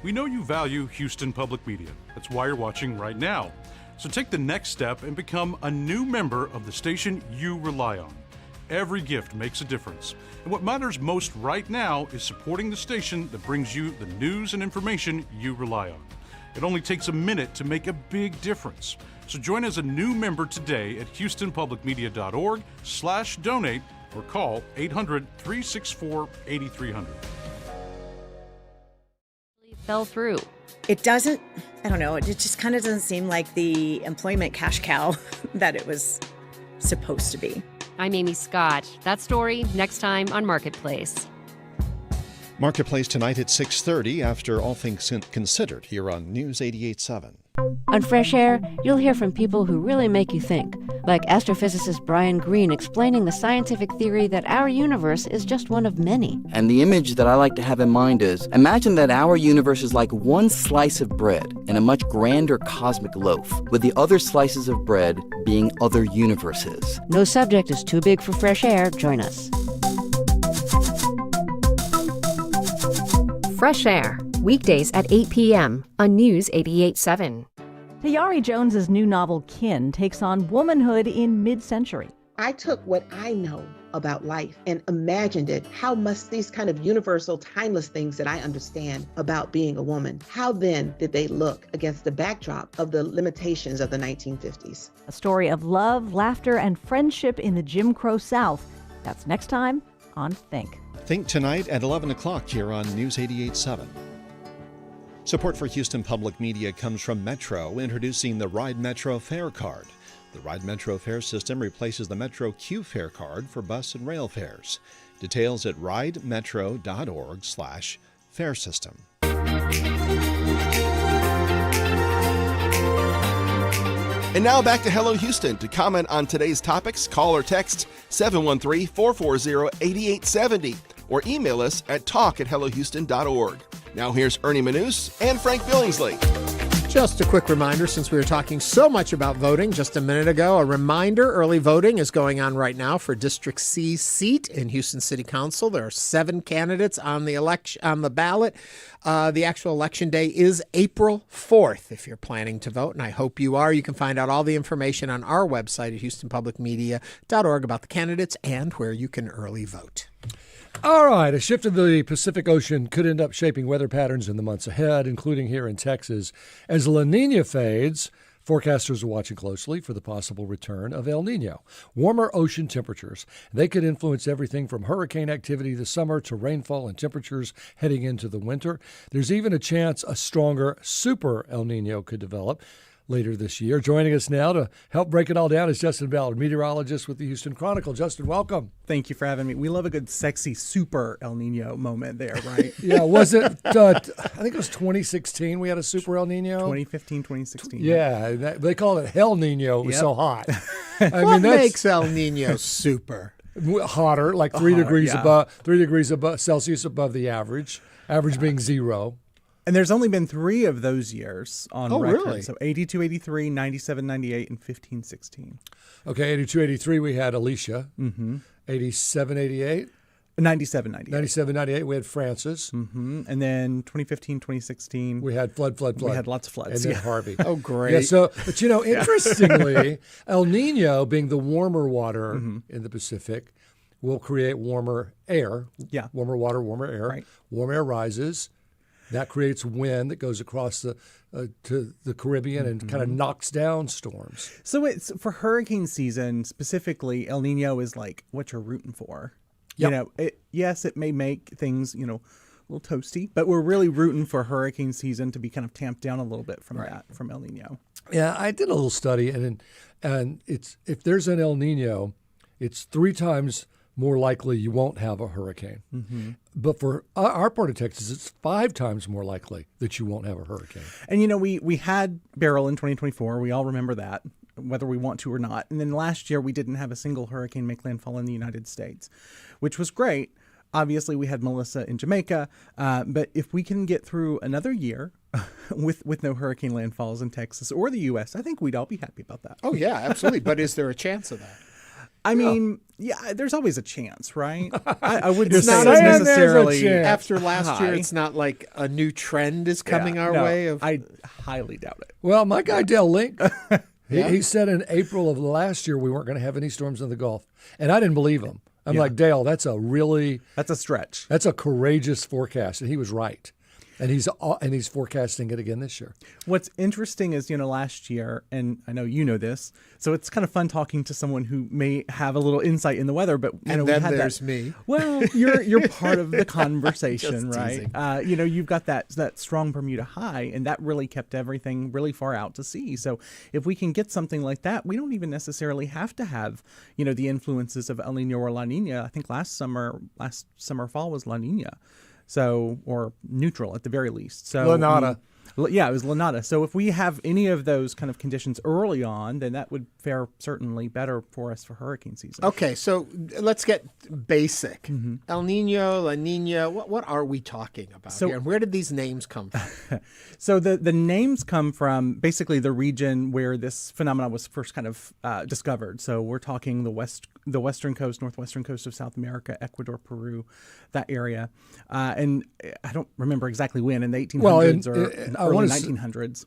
We know you value Houston Public Media. That's why you're watching right now. So take the next step and become a new member of the station you rely on. Every gift makes a difference. And what matters most right now is supporting the station that brings you the news and information you rely on. It only takes a minute to make a big difference. So join as a new member today at houstonpublicmedia.org/donate or call 800-364-8300. Fell through. It doesn't, I don't know, it just kind of doesn't seem like the employment cash cow that it was supposed to be. I'm Amy Scott. That story next time on Marketplace. Marketplace tonight at 6:30 after All Things Considered here on News 88.7. On Fresh Air, you'll hear from people who really make you think, like astrophysicist Brian Greene explaining the scientific theory that our universe is just one of many. And the image that I like to have in mind is, imagine that our universe is like one slice of bread in a much grander cosmic loaf, with the other slices of bread being other universes. No subject is too big for Fresh Air. Join us. Fresh Air, weekdays at 8 p.m. on News 88.7. Tayari Jones's new novel, Kin, takes on womanhood in mid-century. I took what I know about life and imagined it, how must these kind of universal, timeless things that I understand about being a woman, how then did they look against the backdrop of the limitations of the 1950s? A story of love, laughter, and friendship in the Jim Crow South. That's next time on Think. Think tonight at 11 o'clock here on News 88.7. Support for Houston Public Media comes from Metro, introducing the Ride Metro Fare Card. The Ride Metro fare system replaces the Metro Q fare card for bus and rail fares. Details at ridemetro.org/fare system. And now back to Hello Houston. To comment on today's topics, call or text 713-440-8870 or email us at talk@hellohouston.org. Now here's Ernie Manous and Frank Billingsley. Just a quick reminder, since we were talking so much about voting just a minute ago, a reminder, early voting is going on right now for District C seat in Houston City Council. There are 7 candidates on the ballot. The actual election day is April 4th, if you're planning to vote, and I hope you are. You can find out all the information on our website at houstonpublicmedia.org about the candidates and where you can early vote. All right, a shift in the Pacific Ocean could end up shaping weather patterns in the months ahead, including here in Texas. As La Niña fades, forecasters are watching closely for the possible return of El Niño. Warmer ocean temperatures, they could influence everything from hurricane activity this summer to rainfall and temperatures heading into the winter. There's even a chance a stronger super El Niño could develop later this year. Joining us now to help break it all down is Justin Ballard, meteorologist with the Houston Chronicle. Justin, welcome. Thank you for having me. We love a good, sexy, super El Niño moment there, right? Yeah, was it, I think it was 2016 we had a super El Niño? 2015, 2016. Yeah, they called it Hell Niño. It was so hot. What makes El Niño super? Hotter, like 3 degrees above Celsius above the average being 0. And there's only been 3 of those years on record. Really? So 82, 83, 97, 98, and 15, 16. Okay, 82, 83, we had Alicia. 87, 88? 97, 98. 97, 98, we had Francis. And then 2015, 2016. We had flood. We had lots of floods. And then Harvey. Oh, great. Yeah, so, but interestingly, El Niño, being the warmer water in the Pacific, will create warmer air. Yeah. Warmer water, warmer air. Right. Warm air rises. That creates wind that goes across to the Caribbean and kind of knocks down storms. So it's for hurricane season specifically. El Niño is like what you're rooting for. Yep. Yes, it may make things a little toasty, but we're really rooting for hurricane season to be kind of tamped down a little bit from from El Niño. Yeah, I did a little study, and it's if there's an El Niño, it's 3 times more likely you won't have a hurricane. But for our part of Texas, it's 5 times more likely that you won't have a hurricane. And, we had Beryl in 2024. We all remember that, whether we want to or not. And then last year, we didn't have a single hurricane make landfall in the United States, which was great. Obviously, we had Melissa in Jamaica. But if we can get through another year with no hurricane landfalls in Texas or the U.S., I think we'd all be happy about that. Oh, yeah, absolutely. But is there a chance of that? I mean, yeah, there's always a chance, right? I wouldn't It's say not it's necessarily after last year. It's not like a new trend is coming our way. I highly doubt it. Well, my guy Dale Link, he said in April of last year we weren't going to have any storms in the Gulf, and I didn't believe him. I'm like, Dale, that's a stretch. That's a courageous forecast, and he was right. And he's forecasting it again this year. What's interesting is, last year, and I know you know this, so it's kind of fun talking to someone who may have a little insight in the weather. But then there's me. Well, you're part of the conversation, right? You've got that strong Bermuda high, and that really kept everything really far out to sea. So if we can get something like that, we don't even necessarily have to have the influences of El Niño or La Niña. I think last summer fall was La Niña. So, or neutral at the very least. So La Nada. It was La Nada. So if we have any of those kind of conditions early on, then that would fare certainly better for us for hurricane season. Okay, so let's get basic. El Niño, La Niña, what are we talking about here? And where did these names come from? So the names come from basically the region where this phenomenon was first kind of discovered. So we're talking the western coast, northwestern coast of South America, Ecuador, Peru, that area. And I don't remember exactly when, in the 1800s or early 1900s.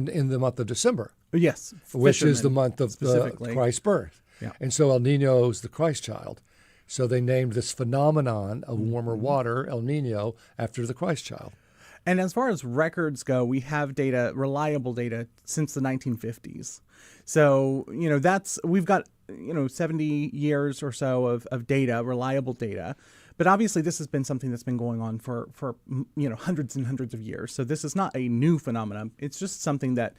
In the month of December. Yes. Which is the month of Christ's birth. Yeah. And so El Niño is the Christ child. So they named this phenomenon of warmer water, El Niño, after the Christ child. And as far as records go, we have data, reliable data, since the 1950s. So, we've got, 70 years or so of data, reliable data. But obviously, this has been something that's been going on for hundreds and hundreds of years. So this is not a new phenomenon. It's just something that,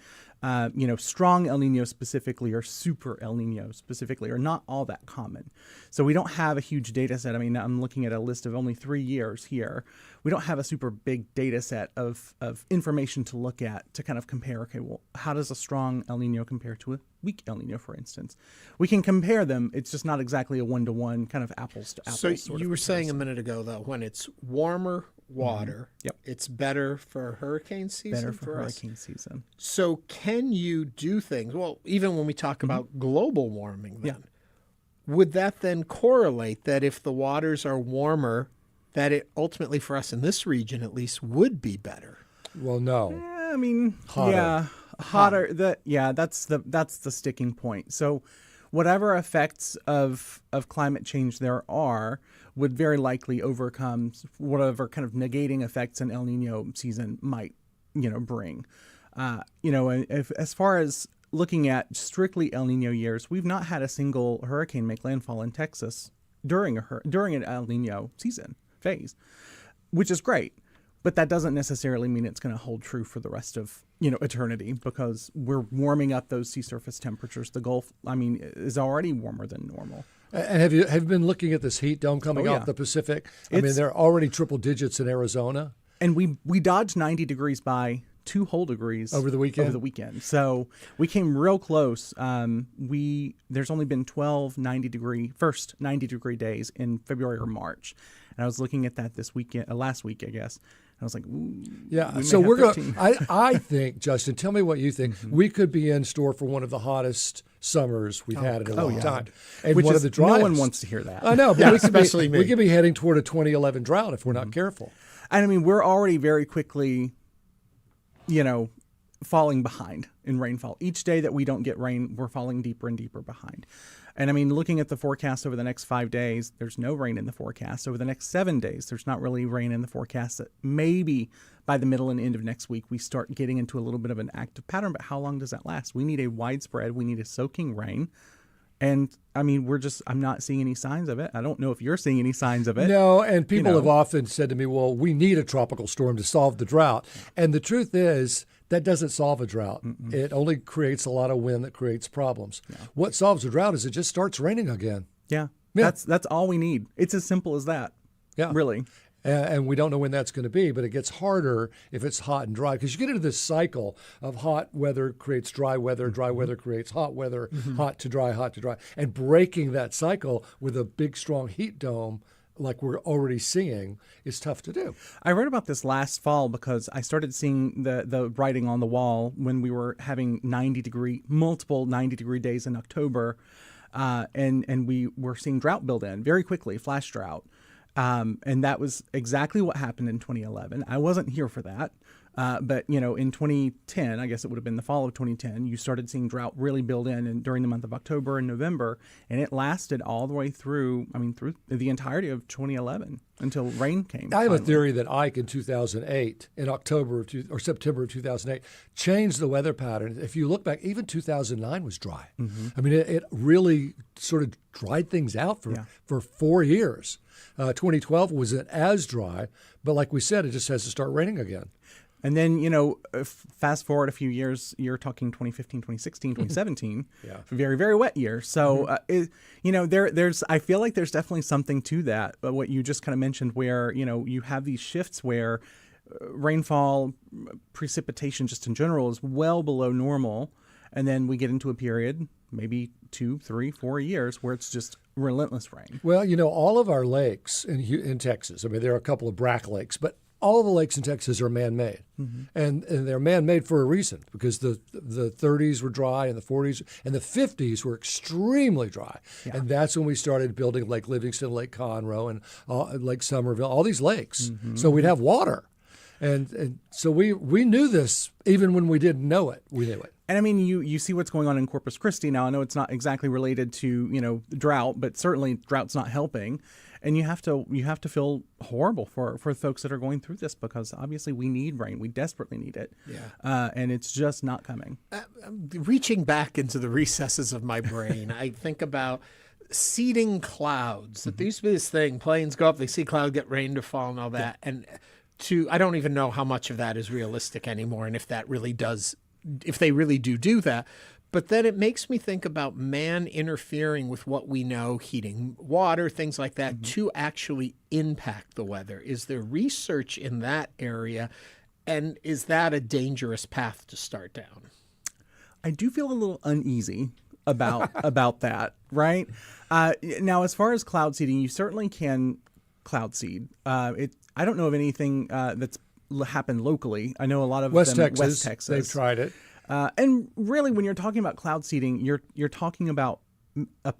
strong El Niño specifically or super El Niño specifically are not all that common. So we don't have a huge data set. I mean, I'm looking at a list of only 3 years here. We don't have a super big data set of information to look at to kind of compare, okay, well, how does a strong El Niño compare to a weak El Niño, for instance? We can compare them. It's just not exactly a one-to-one kind of apples to apples. So sort you of were saying a comparison. minute ago, though, when it's warmer water, Yep. it's better for hurricane season Better for us? hurricane season. So can you do things, well, even when we talk about global warming then, would that then correlate that if the waters are warmer, that it ultimately for us in this region at least would be better? Well, no. I mean, Hotter. yeah, hotter. That's the sticking point. So, whatever effects of climate change there are would very likely overcome whatever kind of negating effects an El Niño season might, bring. And as far as looking at strictly El Niño years, we've not had a single hurricane make landfall in Texas during an El Niño season phase, which is great. But that doesn't necessarily mean it's going to hold true for the rest of, eternity, because we're warming up those sea surface temperatures. The Gulf, is already warmer than normal. And have you been looking at this heat dome coming off the Pacific? They're already triple digits in Arizona. And we dodged 90 degrees by 2 whole degrees over the weekend. So we came real close. There's only been 12 90 degree days in February or March. And I was looking at that this weekend, last week, I guess. And I was like, ooh. Yeah. So we're going. I think, Justin, tell me what you think. We could be in store for one of the hottest summers we've had in a long time, and which one of the driest. No one wants to hear that. I know, but especially me. We could be heading toward a 2011 drought if we're not careful. And we're already very quickly, falling behind in rainfall. Each day that we don't get rain, we're falling deeper and deeper behind. And looking at the forecast over the next 5 days, there's no rain in the forecast. Over the next 7 days, there's not really rain in the forecast. That maybe by the middle and end of next week, we start getting into a little bit of an active pattern. But how long does that last? We need a widespread, we need a soaking rain. And I'm not seeing any signs of it. I don't know if you're seeing any signs of it. No, and people have often said to me, well, we need a tropical storm to solve the drought. And the truth is, that doesn't solve a drought. Mm-mm. It only creates a lot of wind that creates problems. Yeah. What solves a drought is it just starts raining again. Yeah. That's all we need. It's as simple as that. Yeah. Really. And we don't know when that's going to be, but it gets harder if it's hot and dry, because you get into this cycle of hot weather creates dry weather creates hot weather, hot to dry, and breaking that cycle with a big, strong heat dome like we're already seeing is tough to do. I read about this last fall because I started seeing the writing on the wall when we were having multiple 90 degree days in October, and we were seeing drought build in very quickly, flash drought. And that was exactly what happened in 2011. I wasn't here for that. But, in 2010, I guess it would have been the fall of 2010, you started seeing drought really build in and during the month of October and November. And it lasted all the way through the entirety of 2011 until rain came. I have a theory that Ike in 2008, in September of 2008, changed the weather pattern. If you look back, even 2009 was dry. Mm-hmm. It really sort of dried things out for 4 years. 2012 wasn't as dry, but like we said, it just has to start raining again. And then, fast forward a few years, you're talking 2015, 2016, 2017, very, very wet year. So, I feel like there's definitely something to that. But what you just kind of mentioned where, you have these shifts where rainfall, precipitation just in general is well below normal. And then we get into a period, maybe 2, 3, 4 years where it's just relentless rain. Well, all of our lakes in Texas, there are a couple of brack lakes, but all of the lakes in Texas are man-made, and they're man-made for a reason, because the 30s were dry and the 40s and the 50s were extremely dry, and that's when we started building Lake Livingston, Lake Conroe, and Lake Somerville, all these lakes, so we'd have water. And so we knew this even when we didn't know it. We knew it. And I mean, you see what's going on in Corpus Christi now. I know it's not exactly related to drought, but certainly drought's not helping. And you have to feel horrible for folks that are going through this, because obviously we need rain. We desperately need it. Yeah. And it's just not coming. Reaching back into the recesses of my brain, I think about seeding clouds. There used to be this thing, planes go up, they see cloud, get rain to fall and all that. And I don't even know how much of that is realistic anymore, and if they really do that. But then it makes me think about man interfering with what we know, heating water, things like that, to actually impact the weather. Is there research in that area, and is that a dangerous path to start down? I do feel a little uneasy about that, right? Now, as far as cloud seeding, you certainly can cloud seed. I don't know of anything that's happened locally. I know a lot of West them, Texas, West Texas. they've tried it. And really, when you're talking about cloud seeding, you're talking about a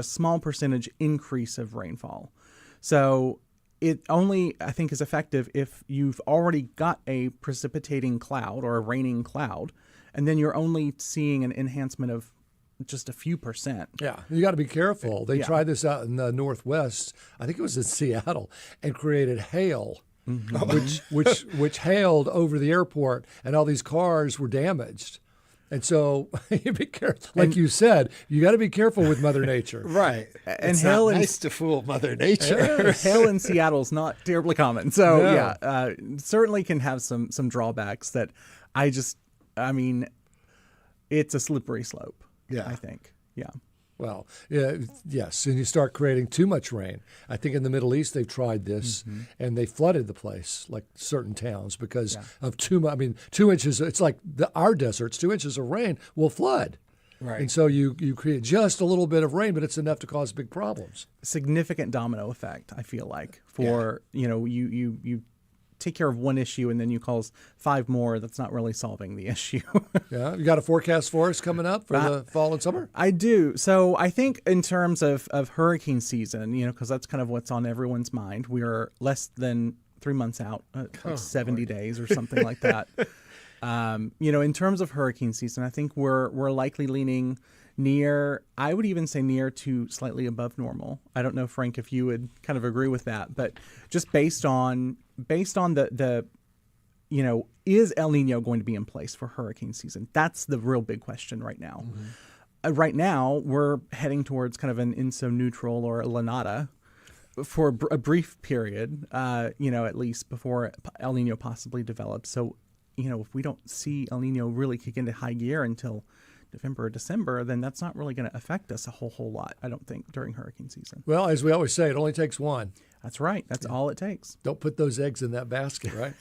small percentage increase of rainfall. So it only, I think, is effective if you've already got a precipitating cloud or a raining cloud, and then you're only seeing an enhancement of just a few percent. Yeah, you got to be careful. They tried this out in the Northwest. I think it was in Seattle, and created hail. Which hailed over the airport, and all these cars were damaged. And so you be careful. Like you said, you got to be careful with Mother Nature. Right. And it's hail not nice to fool Mother Nature. Hail in Seattle is not terribly common. So certainly can have some drawbacks that I mean, it's a slippery slope. Yeah. I think. Yeah. Well, yes, and you start creating too much rain. I think in the Middle East they've tried this, and they flooded the place, like certain towns, because of too much. I mean, 2 inches. It's like our deserts. 2 inches of rain will flood. Right. And so you create just a little bit of rain, but it's enough to cause big problems. Significant domino effect, I feel like, for you take care of one issue and then you cause 5 more. That's not really solving the issue. Yeah, you got a forecast for us coming up for the fall and summer? I do. So I think in terms of hurricane season, because that's kind of what's on everyone's mind. We are less than 3 months out, 70 days or something like that. In terms of hurricane season, I think we're likely leaning I would even say near to slightly above normal. I don't know, Frank, if you would kind of agree with that, but just based on the is El Nino going to be in place for hurricane season? That's the real big question right now. Right now, we're heading towards kind of an INSO neutral or a La Nada for a brief period, at least before El Nino possibly develops. So, if we don't see El Nino really kick into high gear until November or December, then that's not really going to affect us a whole lot, I don't think, during hurricane season. Well, as we always say, it only takes one. That's right. That's all it takes. Don't put those eggs in that basket, right?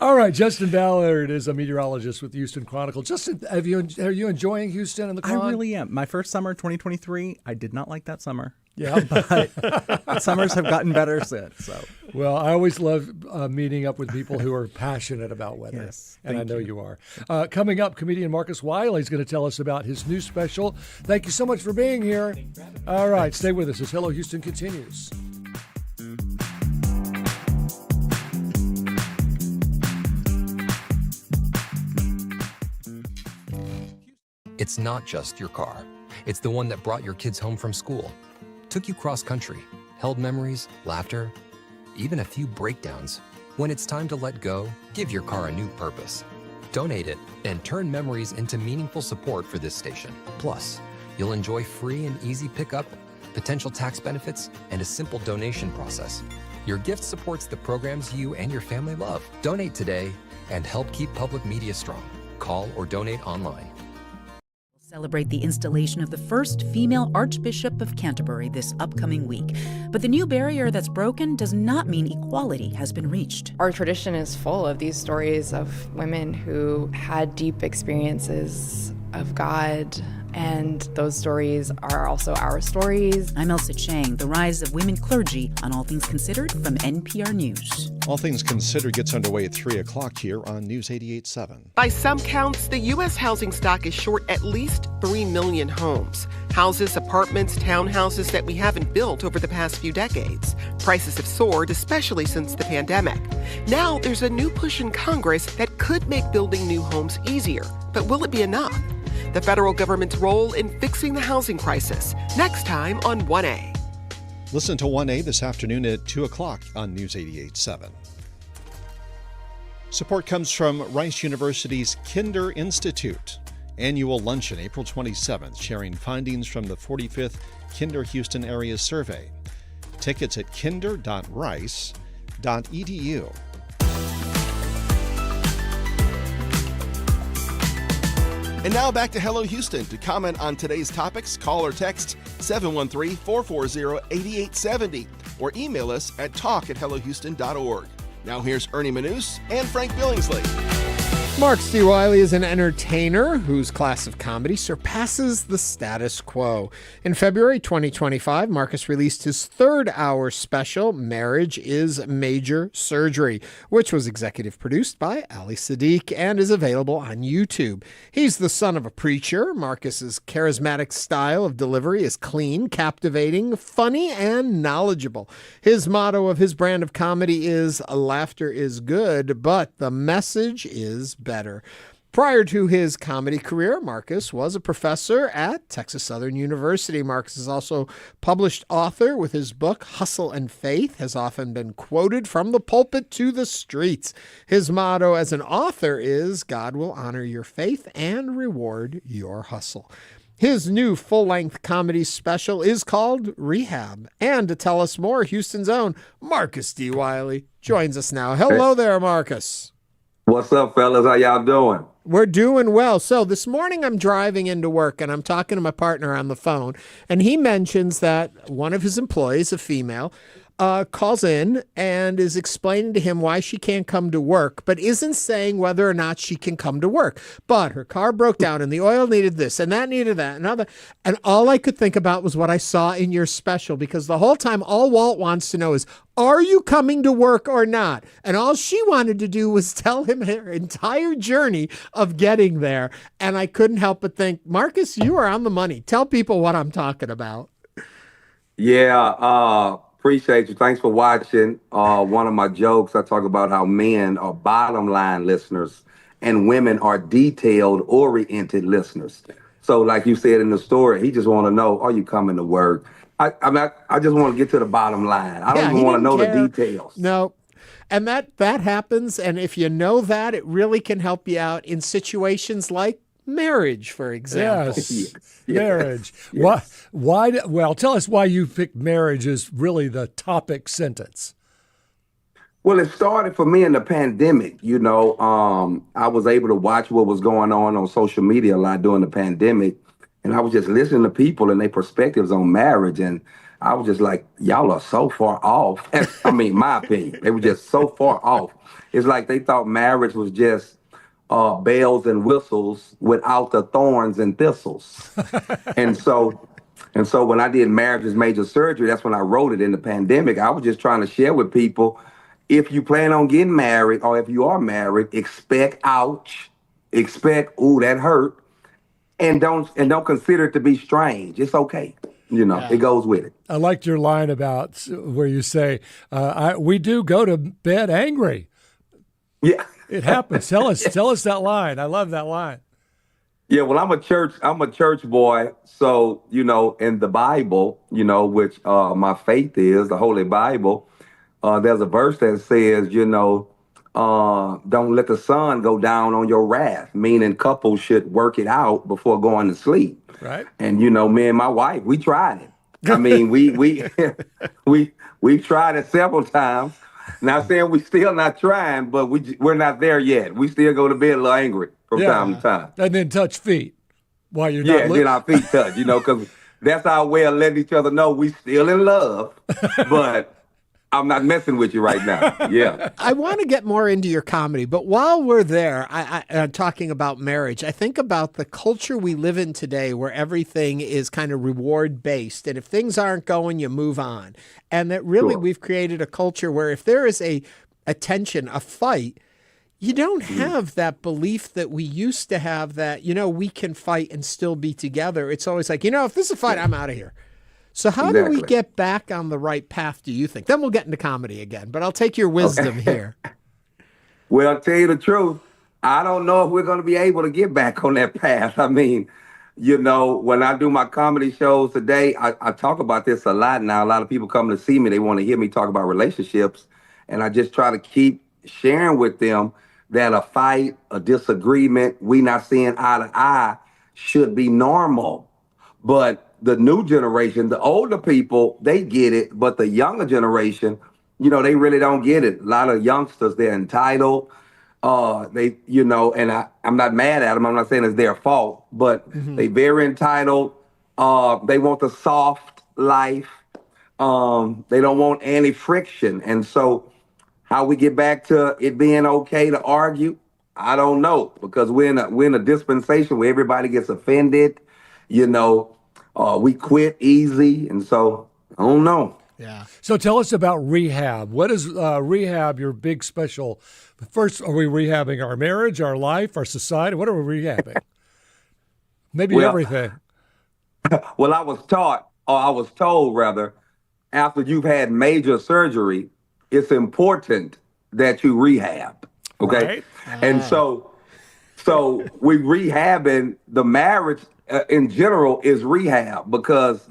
All right. Justin Ballard is a meteorologist with the Houston Chronicle. Justin, are you enjoying Houston and the con? I really am. My first summer, 2023, I did not like that summer. Yeah, but summers have gotten better since. So, well, I always love meeting up with people who are passionate about weather. Yes, and I know you are. Coming up, comedian Marcus Wiley is going to tell us about his new special. Thank you so much for being here. All right, stay with us as Hello Houston continues. It's not just your car. It's the one that brought your kids home from school, took you cross-country, held memories, laughter, even a few breakdowns. When it's time to let go, give your car a new purpose. Donate it and turn memories into meaningful support for this station. Plus, you'll enjoy free and easy pickup, potential tax benefits, and a simple donation process. Your gift supports the programs you and your family love. Donate today and help keep public media strong. Call or donate online. Celebrate the installation of the first female Archbishop of Canterbury this upcoming week. But the new barrier that's broken does not mean equality has been reached. Our tradition is full of these stories of women who had deep experiences of God And those stories are also our stories. I'm Elsa Chang, the rise of women clergy on All Things Considered from NPR News. All Things Considered gets underway at 3 o'clock here on News 88.7. By some counts, the U.S. housing stock is short at least 3 million homes. Houses, apartments, townhouses that we haven't built over the past few decades. Prices have soared, especially since the pandemic. Now there's a new push in Congress that could make building new homes easier. But will it be enough? The federal government's role in fixing the housing crisis. Next time on 1A. Listen to 1A this afternoon at 2 o'clock on News 88.7. Support comes from Rice University's Kinder Institute. Annual luncheon April 27th, sharing findings from the 45th Kinder Houston Area Survey. Tickets at kinder.rice.edu. And now back to Hello Houston. To comment on today's topics, call or text 713-440-8870 or email us at talk@hellohouston.org. Now here's Ernie Manous and Frank Billingsley. Marcus D. Wiley is an entertainer whose class of comedy surpasses the status quo. In February 2025, Marcus released his third-hour special, Marriage is Major Surgery, which was executive produced by Ali Sadiq and is available on YouTube. He's the son of a preacher. Marcus's charismatic style of delivery is clean, captivating, funny, and knowledgeable. His motto of his brand of comedy is, "Laughter is good, but the message is better." Prior to his comedy career, Marcus was a professor at Texas Southern University. Marcus is also published author with his book, Hustle and Faith, has often been quoted from the pulpit to the streets. His motto as an author is, "God will honor your faith and reward your hustle." His new full-length comedy special is called Rehab. And to tell us more, Houston's own Marcus D. Wiley joins us now. Hello there, Marcus. What's up, fellas? How y'all doing? We're doing well. So this morning I'm driving into work and I'm talking to my partner on the phone, and he mentions that one of his employees, a female, calls in and is explaining to him why she can't come to work, but isn't saying whether or not she can come to work. But her car broke down and the oil needed this and that needed that and other. And all I could think about was what I saw in your special, because the whole time all Walt wants to know is, are you coming to work or not? And all she wanted to do was tell him her entire journey of getting there. And I couldn't help but think, Marcus, you are on the money. Tell people what I'm talking about. Yeah, appreciate you. Thanks for watching. One of my jokes, I talk about how men are bottom line listeners and women are detailed oriented listeners. So like you said in the story, he just want to know, are you coming to work? I just want to get to the bottom line. I don't even want to know the details. No. And that happens. And if you know that, it really can help you out in situations like marriage, for example. Yes. Marriage. Yes. Why? Well, tell us why you picked marriage as really the topic sentence. Well, it started for me in the pandemic. You know, I was able to watch what was going on social media a lot during the pandemic. And I was just listening to people and their perspectives on marriage. And I was just like, y'all are so far off. I mean, my opinion, they were just so far off. It's like they thought marriage was just bells and whistles without the thorns and thistles. and so when I did Marriage is Major Surgery, that's when I wrote it in the pandemic. I was just trying to share with people, if you plan on getting married or if you are married, expect ouch, expect, ooh, that hurt. And don't consider it to be strange. It's okay. You know, It goes with it. I liked your line about where you say, we do go to bed angry. Yeah. It happens. Tell us that line. I love that line. Yeah, well, I'm a church boy. So, you know, in the Bible, you know, which my faith is, the Holy Bible, there's a verse that says, you know, don't let the sun go down on your wrath, meaning couples should work it out before going to sleep. Right. And, you know, me and my wife, we tried it. I mean, we tried it several times. Not saying we still not trying, but we're not there yet. We still go to bed a little angry from time to time. And then touch feet while you're not looking. Yeah, then our feet touch, you know, because that's our way of letting each other know we still in love, but I'm not messing with you right now. Yeah. I want to get more into your comedy, but while we're there, I'm talking about marriage. I think about the culture we live in today where everything is kind of reward based. And if things aren't going, you move on. And that really we've created a culture where if there is a tension, a fight, you don't have that belief that we used to have that, we can fight and still be together. It's always like, if this is a fight, I'm out of here. So how do we get back on the right path, do you think? Then we'll get into comedy again, but I'll take your wisdom here. Well, I'll tell you the truth. I don't know if we're going to be able to get back on that path. I mean, when I do my comedy shows today, I talk about this a lot now. A lot of people come to see me. They want to hear me talk about relationships. And I just try to keep sharing with them that a fight, a disagreement, we not seeing eye to eye should be normal. But the new generation, the older people, they get it. But the younger generation, they really don't get it. A lot of youngsters, they're entitled. And I'm not mad at them. I'm not saying it's their fault, but they very entitled. They want the soft life. They don't want any friction. And so how we get back to it being okay to argue, I don't know, because we're in a dispensation where everybody gets offended. We quit easy, and so I don't know. Yeah. So tell us about Rehab. What is Rehab? Your big special. First, are we rehabbing our marriage, our life, our society? What are we rehabbing? Maybe everything. Well, I was told rather, after you've had major surgery, it's important that you rehab. Okay. Right. And so we rehabbing the marriage in general is rehab, because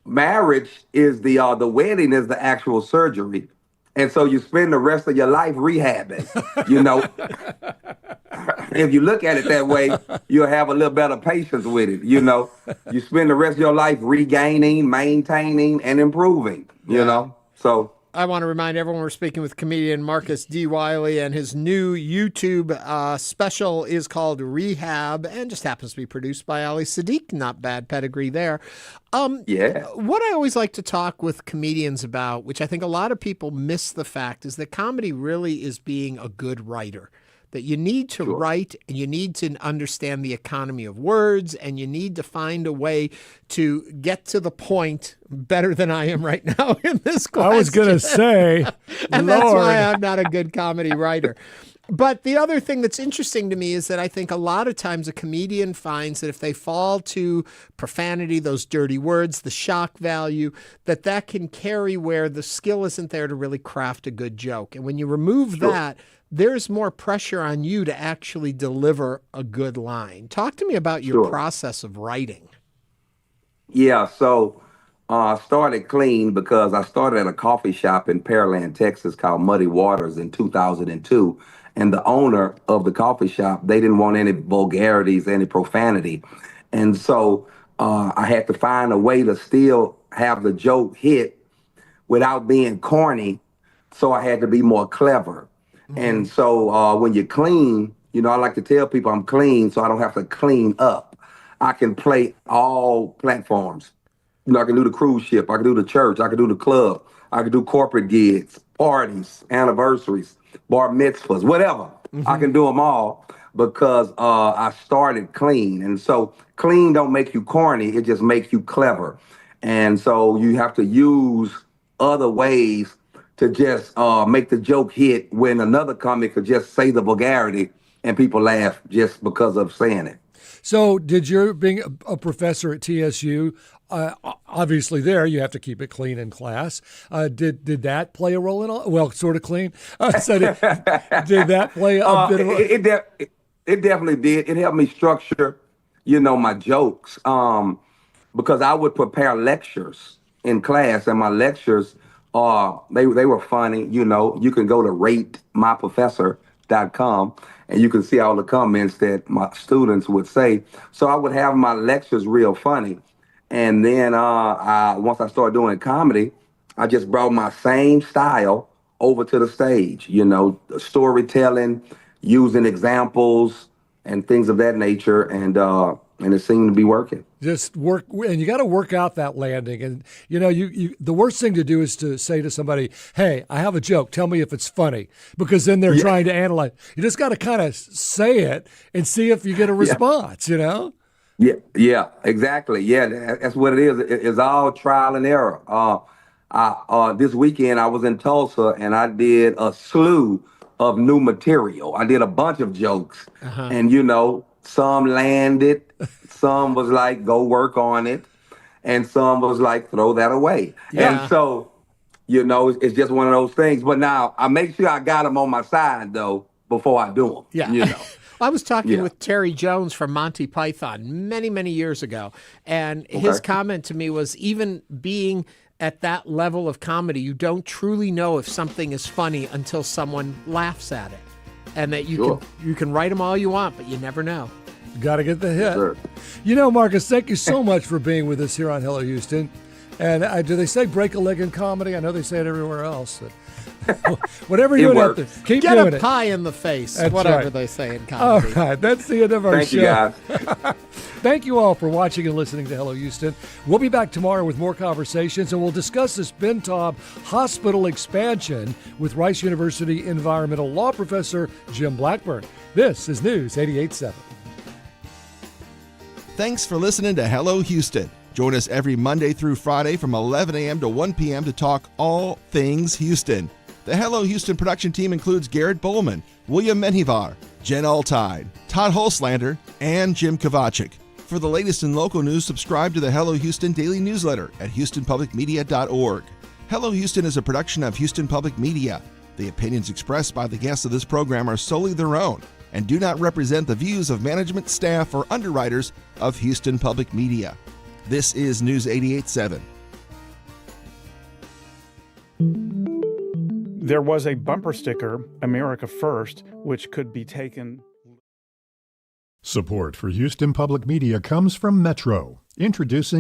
marriage is the wedding is the actual surgery. And so you spend the rest of your life rehabbing, If you look at it that way, you'll have a little better patience with it, You spend the rest of your life regaining, maintaining, and improving, So I want to remind everyone we're speaking with comedian Marcus D. Wiley, and his new YouTube special is called Rehab and just happens to be produced by Ali Sadiq. Not bad pedigree there. What I always like to talk with comedians about, which I think a lot of people miss the fact, is that comedy really is being a good writer. That you need to write, and you need to understand the economy of words, and you need to find a way to get to the point better than I am right now in this question. I was going to say, and that's why I'm not a good comedy writer. But the other thing that's interesting to me is that I think a lot of times a comedian finds that if they fall to profanity, those dirty words, the shock value, that can carry where the skill isn't there to really craft a good joke. And when you remove that, there's more pressure on you to actually deliver a good line. Talk to me about your process of writing. Yeah, so I started clean because I started at a coffee shop in Pearland, Texas called Muddy Waters in 2002. And the owner of the coffee shop, they didn't want any vulgarities, any profanity. And so I had to find a way to still have the joke hit without being corny. So I had to be more clever. And so when you're clean, I like to tell people I'm clean so I don't have to clean up. I can play all platforms. I can do the cruise ship. I can do the church. I can do the club. I can do corporate gigs, parties, anniversaries, bar mitzvahs, whatever. I can do them all because I started clean. And so clean don't make you corny. It just makes you clever. And so you have to use other ways to just make the joke hit when another comic could just say the vulgarity and people laugh just because of saying it. So did your being a professor at TSU, obviously there you have to keep it clean in class. Did that play a role in all? Well, sort of clean. Did that play a bit of a... It definitely did. It helped me structure, my jokes because I would prepare lectures in class, and my lectures they were funny. You can go to ratemyprofessor.com and you can see all the comments that my students would say. So I would have my lectures real funny. And then once I started doing comedy, I just brought my same style over to the stage, storytelling, using examples and things of that nature. And it seemed to be working. Just work, and you got to work out that landing. And you the worst thing to do is to say to somebody, "Hey, I have a joke. Tell me if it's funny," because then they're trying to analyze. You just got to kind of say it and see if you get a response. Yeah, exactly. Yeah, that's what it is. It's all trial and error. This weekend I was in Tulsa and I did a slew of new material. I did a bunch of jokes, and some landed. Some was like, go work on it. And some was like, throw that away. Yeah. And so, it's just one of those things. But now I make sure I got them on my side, though, before I do them. Yeah. I was talking with Terry Jones from Monty Python many, many years ago. And his comment to me was, even being at that level of comedy, you don't truly know if something is funny until someone laughs at it. And that you can write them all you want, but you never know. Got to get the hit. Sure. Marcus, thank you so much for being with us here on Hello Houston. And do they say break a leg in comedy? I know they say it everywhere else. Whatever you're doing out there, keep doing it. Get a pie in the face, that's whatever they say in comedy. All right, that's the end of our show. Thank you, guys. Thank you all for watching and listening to Hello Houston. We'll be back tomorrow with more conversations, and we'll discuss this Ben Taub hospital expansion with Rice University environmental law professor Jim Blackburn. This is News 88.7. Thanks for listening to Hello Houston. Join us every Monday through Friday from 11 a.m. to 1 p.m. to talk all things Houston. The Hello Houston production team includes Garrett Bowman, William Menjivar, Jen Altide, Todd Holslander, and Jim Kovacic. For the latest in local news, subscribe to the Hello Houston daily newsletter at houstonpublicmedia.org. Hello Houston is a production of Houston Public Media. The opinions expressed by the guests of this program are solely their own and do not represent the views of management, staff, or underwriters of Houston Public Media. This is News 88.7. There was a bumper sticker, America First, which could be taken. Support for Houston Public Media comes from Metro, introducing